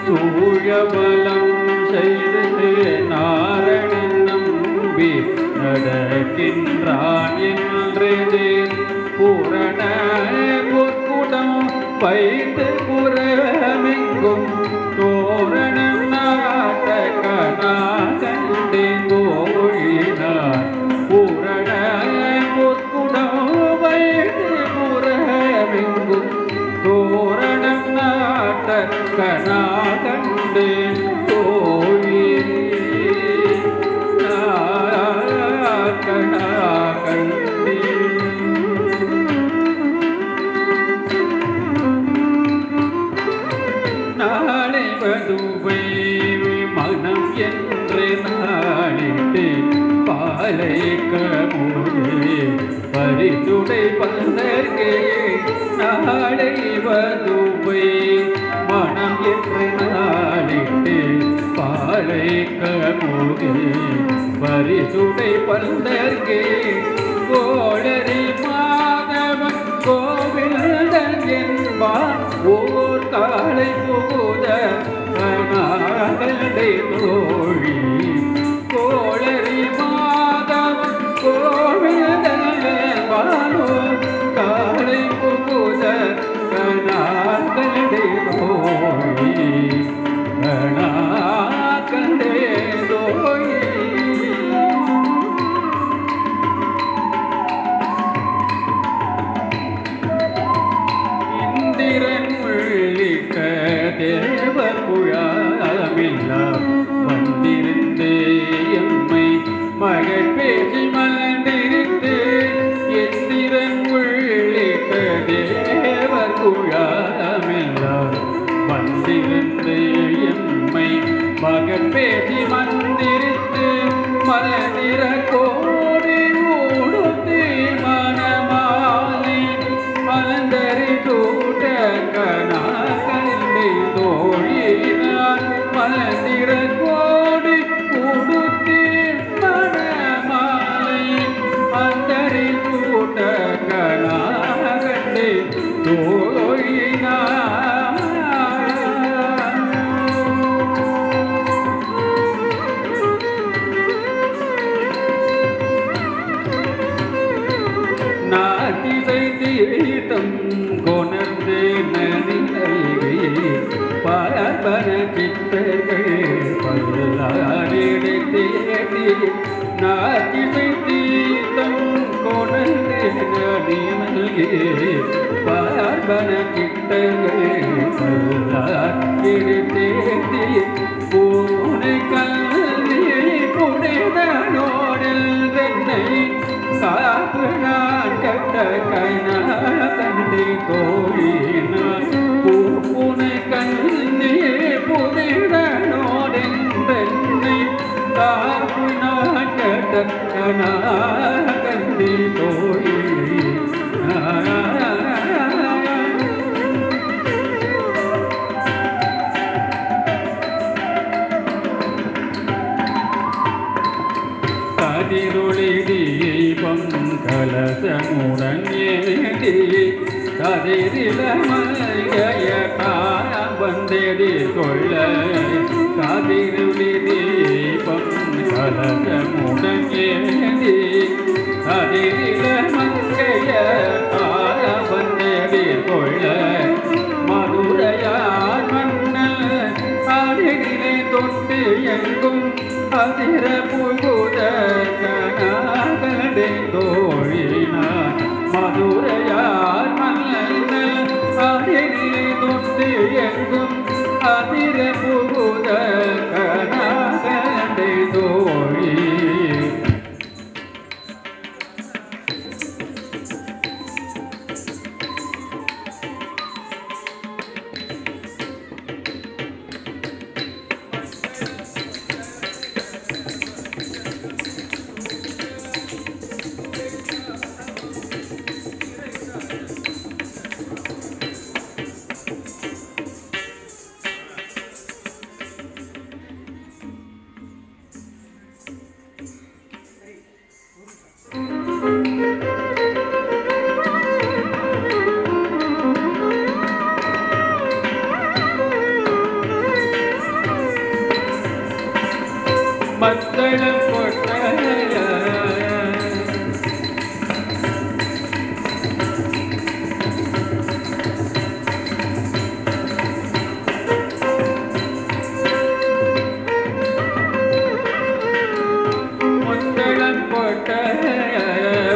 சூழவலம் செய்து நாரணன் நம்பி நடக்கின்றான் என்றதேர் பூரண பொற்குடம் வைத்து புறமெங்கும் தோரணம் நாட்ட கண்டே தோழினார் பூரண பொற்குடம் வைத்து புறமெங்கும் தோரணம் நாட்ட கண்டே தோழி கண்டே நாளை வதுவை மனம் என்று நாளிட்டு பாலை கமுதே பரிசுடை பந்தர்கே நாளை வதுவை மனம் என்று நாளிட்டு பாலை கமுதே பரிசுடை பந்தர்கே கோளரி மாதவன் கோவில்தன் என்பான் ஓர் காலை புகுத கனாகண்டை தோழி கோளரி மாதவன் கோவில்தன் என்பான் ஓர் காலை புகுத கனாகண்டை தோழி கனாகண்டை தோழி தேவர் குழாமில்லாம் வந்திருந்து எம்மை மகள் பேசி மலர்ந்திருந்து எந்திரன் உள்ளிட்ட தேவர் குழாமில்லாம் வந்திருந்து எம்மை மகள் பேசி மந்திரித்து மலர்ந்திர கோடி ஊடுத்தி மனமாலை மலர்ந்தரி தூட்ட கனா தோழினார் மலர்ந்திர கோடி உடுத்தி மணமாலை அந்தரி கூட்ட கனாகண்டே தோழினார் நாட்டிசை தீர்த்தம் கொணர்ந்து நனிதல்கை பரபர சித்தர்கள் பல்லாரிடை தேடி நாட்டிசை தீர்த்தம் கொணர்ந்து பணி நல்கி பார்பன கிட்டங்கள் தேத்தி பூனை கல்வி புனிதனோடில் வெண்ணை காப்பு நான் கட்ட கைனா கண்டி தோழினான் பூனை கல்வி புனிதனோடில் வெண்ணை காப்பு நான் கட்ட கைனா கண்டி தோழி கதிரொளி தீபம் கலசமுடன் ஏந்தி கதிரில மல்கைய காலம் வந்தெடி கொள்ள கதிரொளி தீபம் கலசமுடன் ஏந்தி கதிரில மல்கைய காலம் வந்தெடி கொள்ள மதுரையார் மன்னன் அருகிலே தொட்டு எங்கும் அதிர புகுத கனகடை தோழினார் மதுரையார் மன்னன் அருகிலே தொட்டு எங்கும் அதிர புகுத கனகடை தோழி மத்தளம் கொட்டைய மத்தளம் கொட்டைய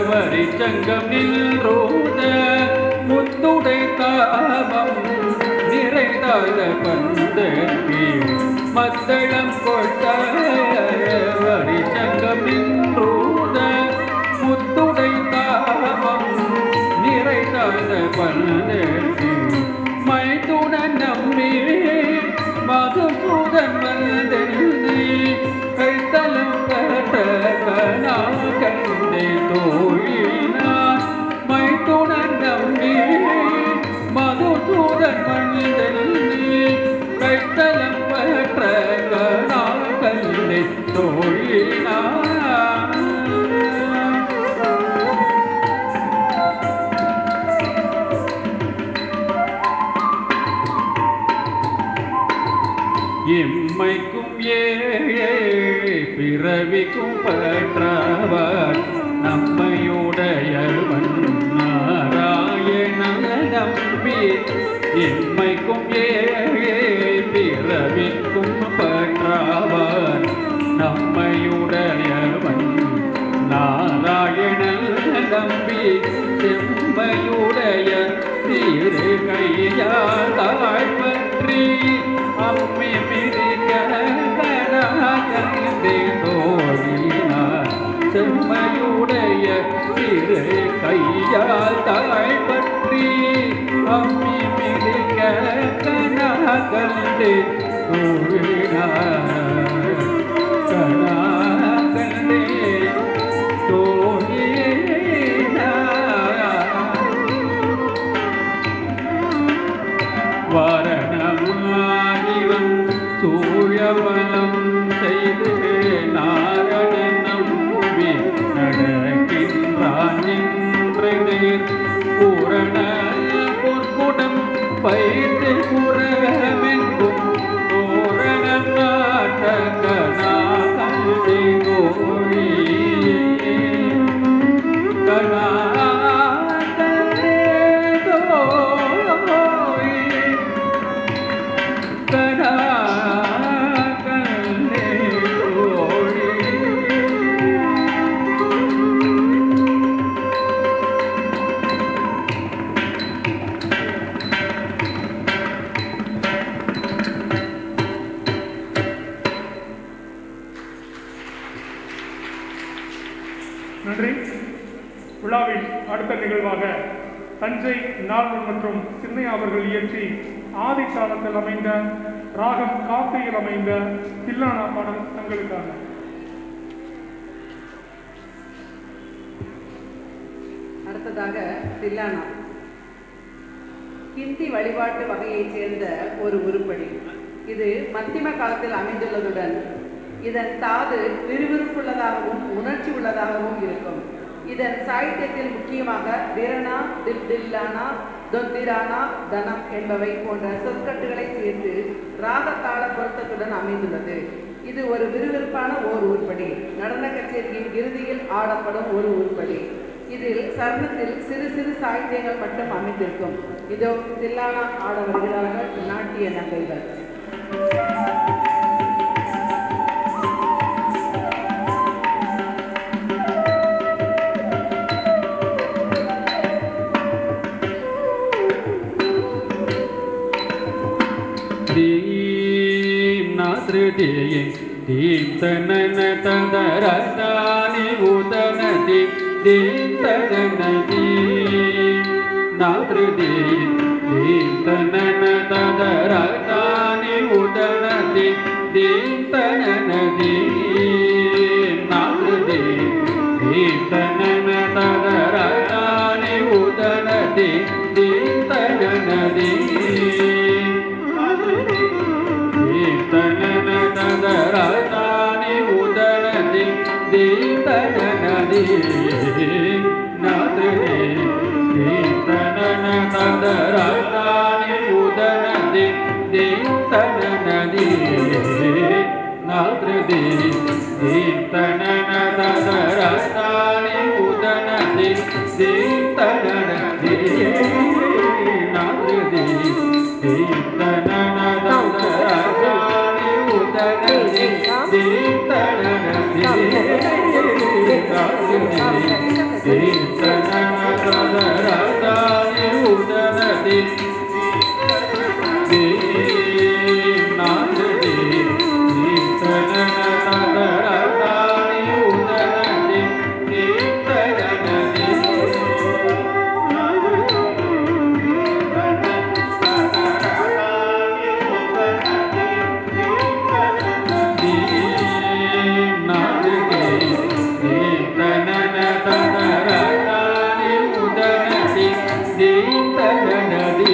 வரிச்சங்கம் நின்றோத முத்துடை தாபம் நிறைந்தாத பந்தேவி மத்தளம் கொட்டைய வரிச்சங்கம் நின்றோத முத்துடை தாபம் நிறைந்தாத பந்தேவி மைத்துடன் நம்பி மதுசூதன் வந்தெழுதி கைத்தலம் கட்ட கனா கண்டே தோழினார் மைத்துடன் நம்பி மதுசூதன் வந்தெழுதி கைத்தலம் கட்ட கனா கண்டே தோழினார் எம்மைக்கும் ஏழே பிறவிக்கும் பற்றவர் நம்மையுடையவன் நாராயண நம்பி எம்மைக்கும் ஏழே பிறவிக்கும் பற்றவர் நம்மையுடையவன் நாராயண நம்பி செம்மையுடைய தீரு கையால் தாழ்பற்றி அம்மி மிதிக்க கனகண்டே தோழினார் செம்மையுடைய திரு கையால் தாழ்பற்றி அம்மி மிதிக்க கனகண்டே தோழினார் கனகண்டே வாரணமாயிரம் சூழவலம் செய்து நாரணன் நம்பி நடக்கின்றான் என்று பூரண பொற்குடம் பயிர்ந்து புறமெங்கும் தோரணம் நாட்டகனாகி கோழி நன்றி. விழாவின் அடுத்த நிகழ்வாக தஞ்சை நால்வன் மற்றும் சின்னையா அவர்கள் இயற்றி ஆதி காலத்தில் அமைந்த ராகம் காப்பியில் அமைந்த தில்லானா பாடல் தங்களுக்காக. அடுத்ததாக தில்லானா ஹிந்தி வழிபாட்டு வகையைச் சேர்ந்த ஒரு உருப்படி. இது மத்தியம காலத்தில் அமைந்துள்ளதுடன் இதன் தாது விறுவிறுப்புள்ளதாகவும் உணர்ச்சி உள்ளதாகவும் இருக்கும். இதன் சாகித்யத்தில் முக்கியமாக திரணா, தில்லானா, தொத்திரானா, தனம் என்பவை போன்ற சொற்கட்டுகளை சேர்த்து ராகத்தாள பொருத்தத்துடன் அமைந்துள்ளது. இது ஒரு விறுவிறுப்பான ஓர் உருப்படி. நடன கச்சேரியின் இறுதியில் ஆடப்படும் ஒரு உருப்படி. இதில் சரணத்தில் சிறு சிறு சாகித்யங்கள் மட்டும் அமைந்திருக்கும். இதோ தில்லானா ஆட வருகிறார்கள் நாட்டிய நங்கைகள். दीम तनन तदरतानि उदनति दीम तननति नाद्रदि दीम तनन तदरतानि उदनति दीम तननति नाद्रदि दीम तनन तदरतानि उदनति दीम तननति तनन तदरतानि उदनति दीतननदि नाद्रदि दीतनन तदरतानि उदनति दीतननदि नाद्रदि दीतनन तदरतानि उदनति दीतननदि नाद्रदि दीतनन तदरतानि उदनति दीतननदि दीतनन तदरतानि उदनति नाद्रदि दीतनन तदरतानि उदनति दीतननदि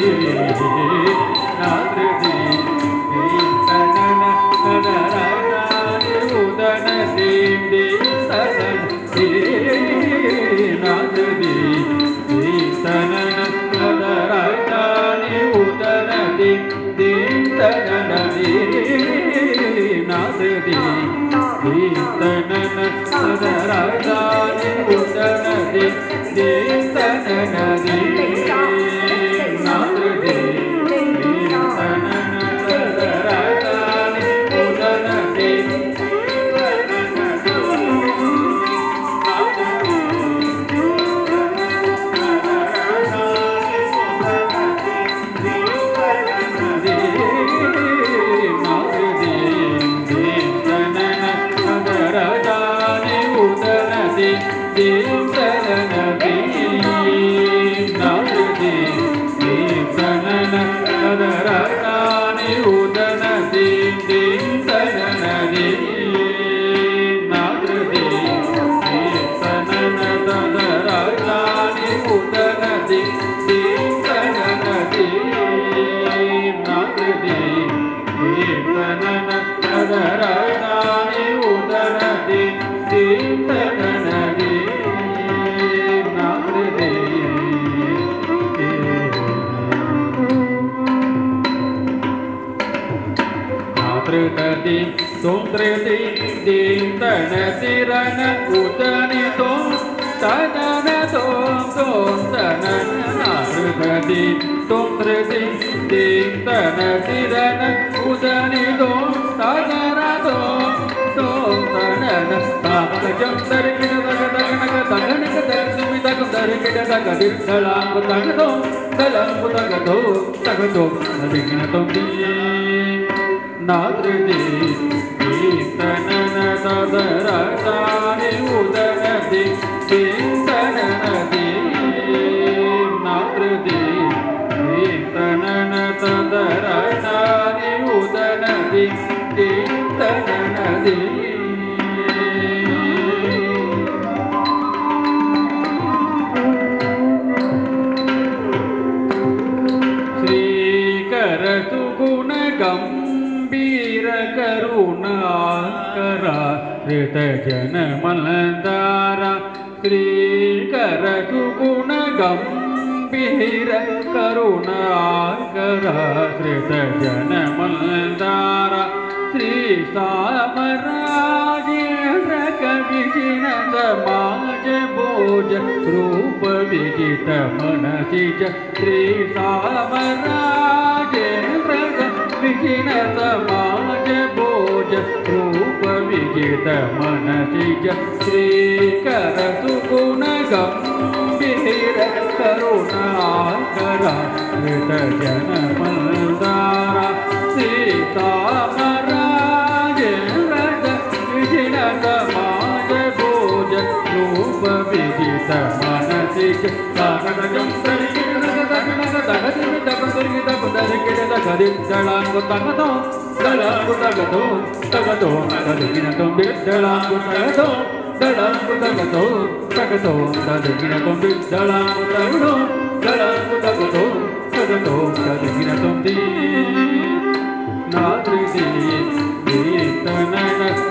नाद्रदि दीतनन तदरतानि उदनति தீந்தனதி நாத்ருதி தீந்தனன ததரணாதி உதனதி தீந்தனதி श्रीकरतु गुणगम्भीर करुणाकरा हृतजनमलदारा श्रीकरतु गुणगम्भीर करुणाकरा हृतजनमलदारा श्री सामराजेन्द्र कविजिन समाज भोज रूप विजित मनसिज श्री सामराजेन्द्र कविजिन समाज भोज रूप विजित मनसिज श्री करतु गुण गंभीर करुणाकरा हृत जन मंदारा श्री समाज भोज रूप विजित मनसिज कारणजं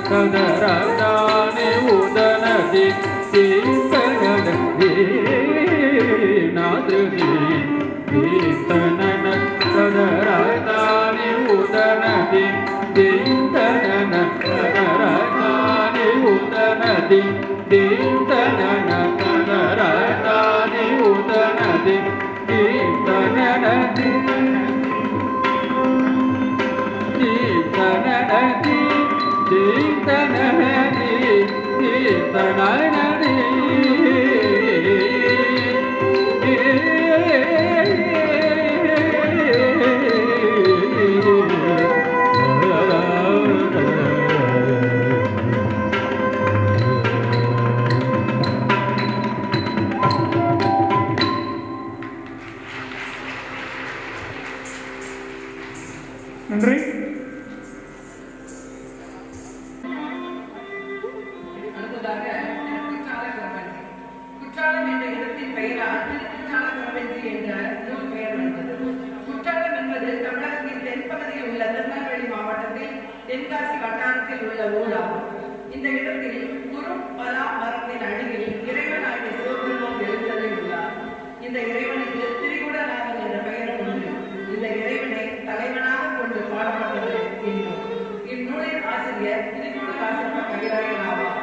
तदरदानि उदनदि तीर्थनदि नादृदि तीर्थनन तदरदानि उदनदि तीर्थनन तदरदानि उदनदि तीर्थनन तदरदानि उदनदि तीर्थननदि तीर्थननदि तीर्थननदि तीर्थननदि நன்றி. அடுத்ததாக குற்றாலம் என்ற இடத்தின் பெயரால் குற்றாலக்குறவஞ்சி என்ற நூல் பெயர் வந்தது. குற்றாலம் என்பது தமிழகத்தின் தென்பகுதியில் உள்ள திருநெல்வேலி மாவட்டத்தில் தென்காசி வட்டாரத்தில் உள்ள ஊராகும். இந்த இடத்தில் குறும்பலா மரத்தின் அடியில் இறைவனாகிய சிவபெருமான் எழுந்தருளி உள்ளார். இந்த இறைவனுக்கு திரிகுடநாதன் என்ற பெயரும் உண்டு. இந்த இறைவனை தலைவனாக கொண்டு பாடப்பட்டது இந்நூல். இந்நூலின் ஆசிரியர் திரிகுடராசப்ப கவிராயன் ஆவார்.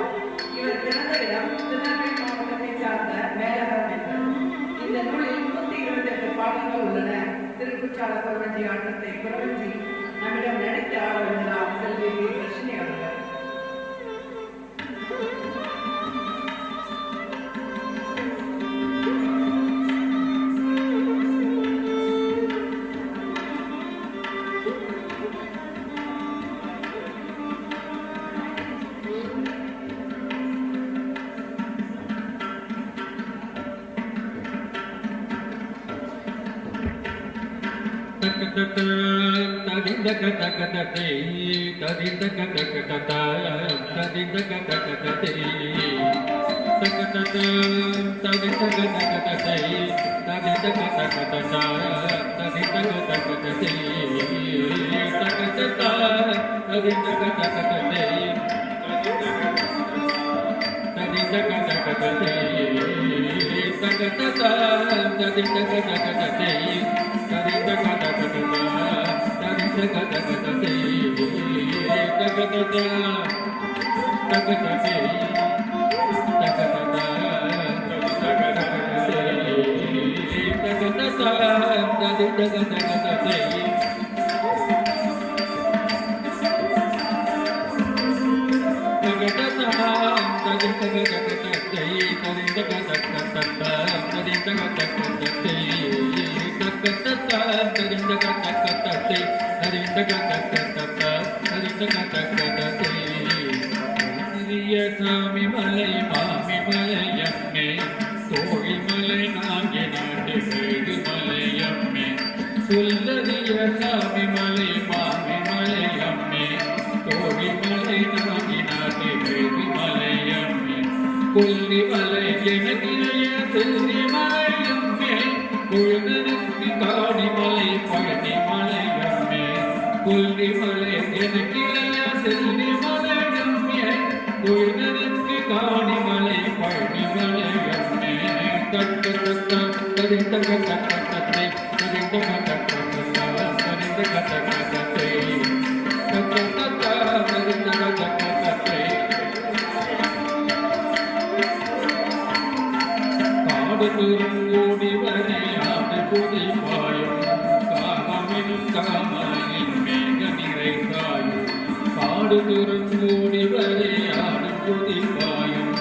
இவர் பிறந்த இடம் திருநெல்வேலி மாவட்டத்தை சார்ந்த மேலகரம் என்பது. இந்த நூலில் 128 பாடல்கள் உள்ளன. திருக்குற்றால குறவஞ்சி ஆட்டத்தை குறவஞ்சி நம்மிடம் நடித்து ஆட வருகிறார் செல்வி கிருஷ்ணி அவர்கள். Mami Malaya கொல்லிமலை எனக்கிளைய செல்லிமலையம்மே குழுதனுக்கு காணிமலை பழனிமலையம்மே கொல்லிமலை எனக்கிளைய செல்லிமலையம்மே குழுதனுக்கு காணிமலை பழனிமலையம்மே தக்க தக்க தரிந்தக தக்க தத்தை தரிந்தக தக்க தத்த தரிந்தக தக்க தத்தை தக்க தக்க தரிந்தக தக்க தத்தை காடுதூரங்கூடி வரையாது புதி பாயும் காமமின் காமலின் மேக நிறை காயும் காடுதூரங்கூடி வரையாது புதி பாயும்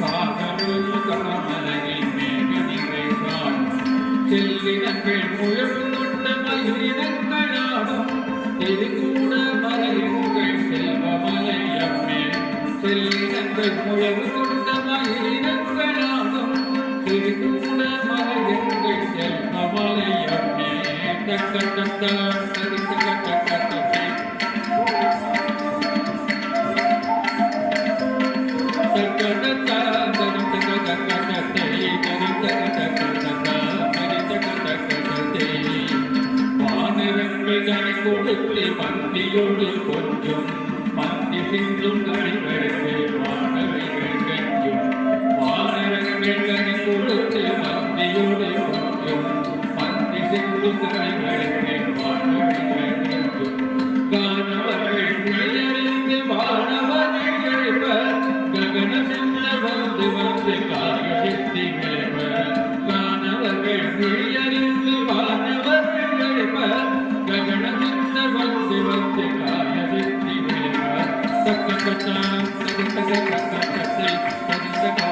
காமமின் காமலின் மேக நிறை காயும் செல்லினங்கள் முழவு கொண்ட மயிலினங்களாடும் திருக்கூட மலையுங்கள் செல்வமலையம்மே செல்லினங்கள் முழவு கொண்ட மயிலினங்களாடும் திருக்கூட மலையுங்கள் செல்வமலையம்மே தக்க தக்க தரித்தக தக்க தக்கை தக்க தக்க தரித்தக தக்க தக்கை தரித்தக தக்க தக்க தரித்தக தக்க தக்கை வானரங்கள் கனி கொடுத்து பந்தியோடு கொஞ்சம் பந்தி சிந்தும் கனிகளுக்கு வானவைகள் கஞ்சும் வானரங்கள் கனி கொடுத்து பந்தியோடு கொஞ்சம் பந்தி சிந்தும் கனிகளுக்கு வானவைகள் கஞ்சும் காணவர்கள் உயர்ந்து வானவர்கள் எழுப்ப ககன செல்ல வந்து வந்து காரியத்தை விளைவ காணவர்கள் உயர்ந்து வானவர்கள் எழுப்ப ககன செல்ல வந்து வந்து காரியத்தை விளைவ தக்க தக்க தக்க தக்க தக்கத்தை தக்க தக்க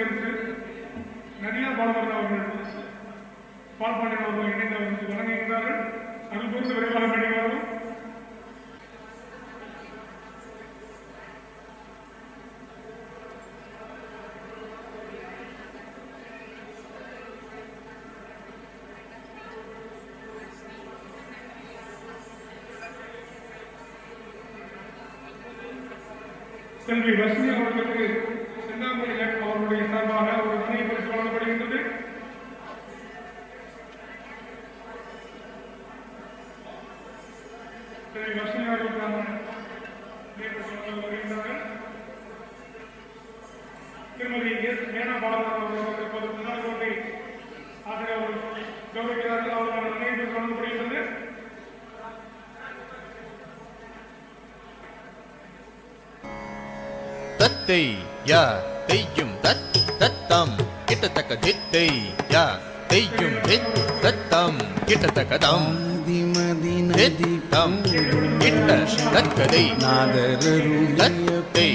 பரிசு நதியா பாலவரன் அவர்கள் பால்பாண்டியன் அவர்கள் இணைந்து அவர்களுக்கு வழங்குகின்றார்கள். அருள் கூர்ந்து விரைவாக வேண்டுகிறார்கள். செல்வி வசதி அவர்களுக்கு செந்தாமணி அவர்களுடைய சார்பாக ஒரு நினைவு பரிசு வழங்கப்படுகின்றது. செல்வி வசதி அவர்களுக்கான நினைவு பரிசு வழங்க வருகின்றார்கள். திருமதி எஸ் மேனா பாலவரன் அவர்கள் இப்போது முன்னாள் கோட்டை ஆசிரியர் அவர்கள் கௌரவிக்கிறார்கள். அவர்களுக்கான நினைவு பரிசு வழங்கப்படுகின்றது. தத்தை யா தெய்யும் தத் தத்தம் கிட்டத்தக்க தித்தை யா தெய்யும் தித் தத்தம் கிட்டத்தக்கதம் தித்தம் கிட்ட தக்கதை தத்தை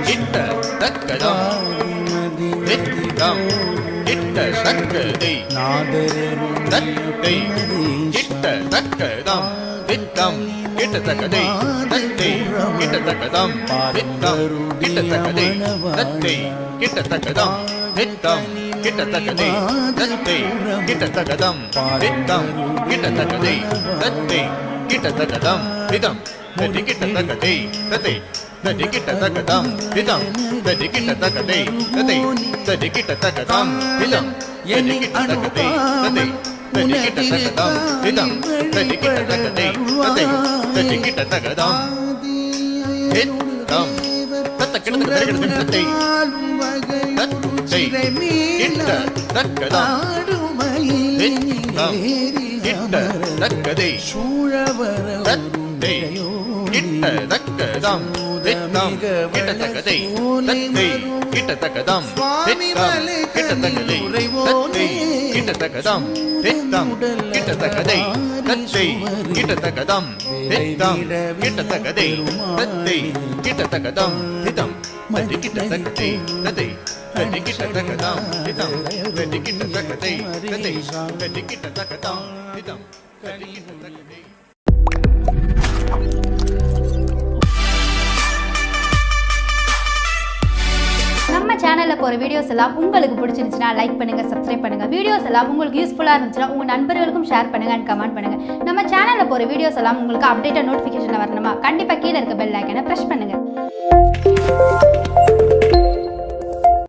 கிட்ட தக்கதம் தித்தம் கிட்ட தக்கதை தத்தை கிட்ட தக்கதம் தித்தம் கிட்டத்தக்கதை தத்தை கிட்டத்தக்கதம் தித்தம் கிட்டத்தக்கதை தத்தை கிட்டத்தக்கதம் தித்தம் கிட்டத்தக்கதை தத்தை கிட்டத்தக்கதம் தித்தம் கிட்டத்தக்கதை தத்தை கிட்டத்தக்கதம் திதம் தத்தி கிட்டத்தக்கதை தத்தை தத்தி கிட்டத்தக்கதம் திதம் தத்தி கிட்டத்தக்கதை தத்தை தத்தி கிட்டத்தக்கதம் திதம் தத்தி கிட்டத்தக்கதை தத்தை தத்தி கிட்டத்தக்கதம் திதம் தத்தி கிட்டத்தக்கதை தத்தை தத்தி கிட்டத்தக்கதம் திதம் தத்த கிட்டத்தக்கதை தத்தை தத்தை கிட்டத்தக்கதம் திதம் கிட்டத்தக்கதை தத்தை கிட்டத்தக்கதம் தித்தம் கிட்டத்தக்கதை தத்தை கிட்டத்தக்கதம் தித்தம் கிட்டத்தக்கதை தத்தை கிட்டத்தக்கதம் தித்தம் கிட்டத்தக்கதை தத்தை கிட்டத்தக்கதம் தித்தம் கிட்டத்தக்கதை தத்தை கிட்டத்தக்கதம் தித்தம் தத்தி கிட்டத்தக்கதை தத்தை தத்தி கிட்டத்தக்கதம் தித்தம் தத்தி கிட்டத்தக்கதை தத்தை தத்தி கிட்டத்தக்கதம் தித்தம் தத்தி கிட்டத்தக்கதை. நம்ம சேனலில் போகிற வீடியோஸ் எல்லாம் உங்களுக்கு பிடிச்சிருந்துச்சுன்னா லைக் பண்ணுங்கள், சப்ஸ்கிரைப் பண்ணுங்கள். வீடியோஸ் எல்லாம் உங்களுக்கு யூஸ்ஃபுல்லாக இருந்துச்சுன்னா உங்கள் நண்பர்களுக்கும் ஷேர் பண்ணுங்கள் அண்ட் கமெண்ட் பண்ணுங்கள். நம்ம சேனலில் போகிற வீடியோஸ் எல்லாம் உங்களுக்கு அப்டேட்டாக நோட்டிஃபிகேஷனில் வரணுமா? கண்டிப்பாக கீழே இருக்க பெல் ஐக்கனை ப்ரெஸ் பண்ணுங்கள்.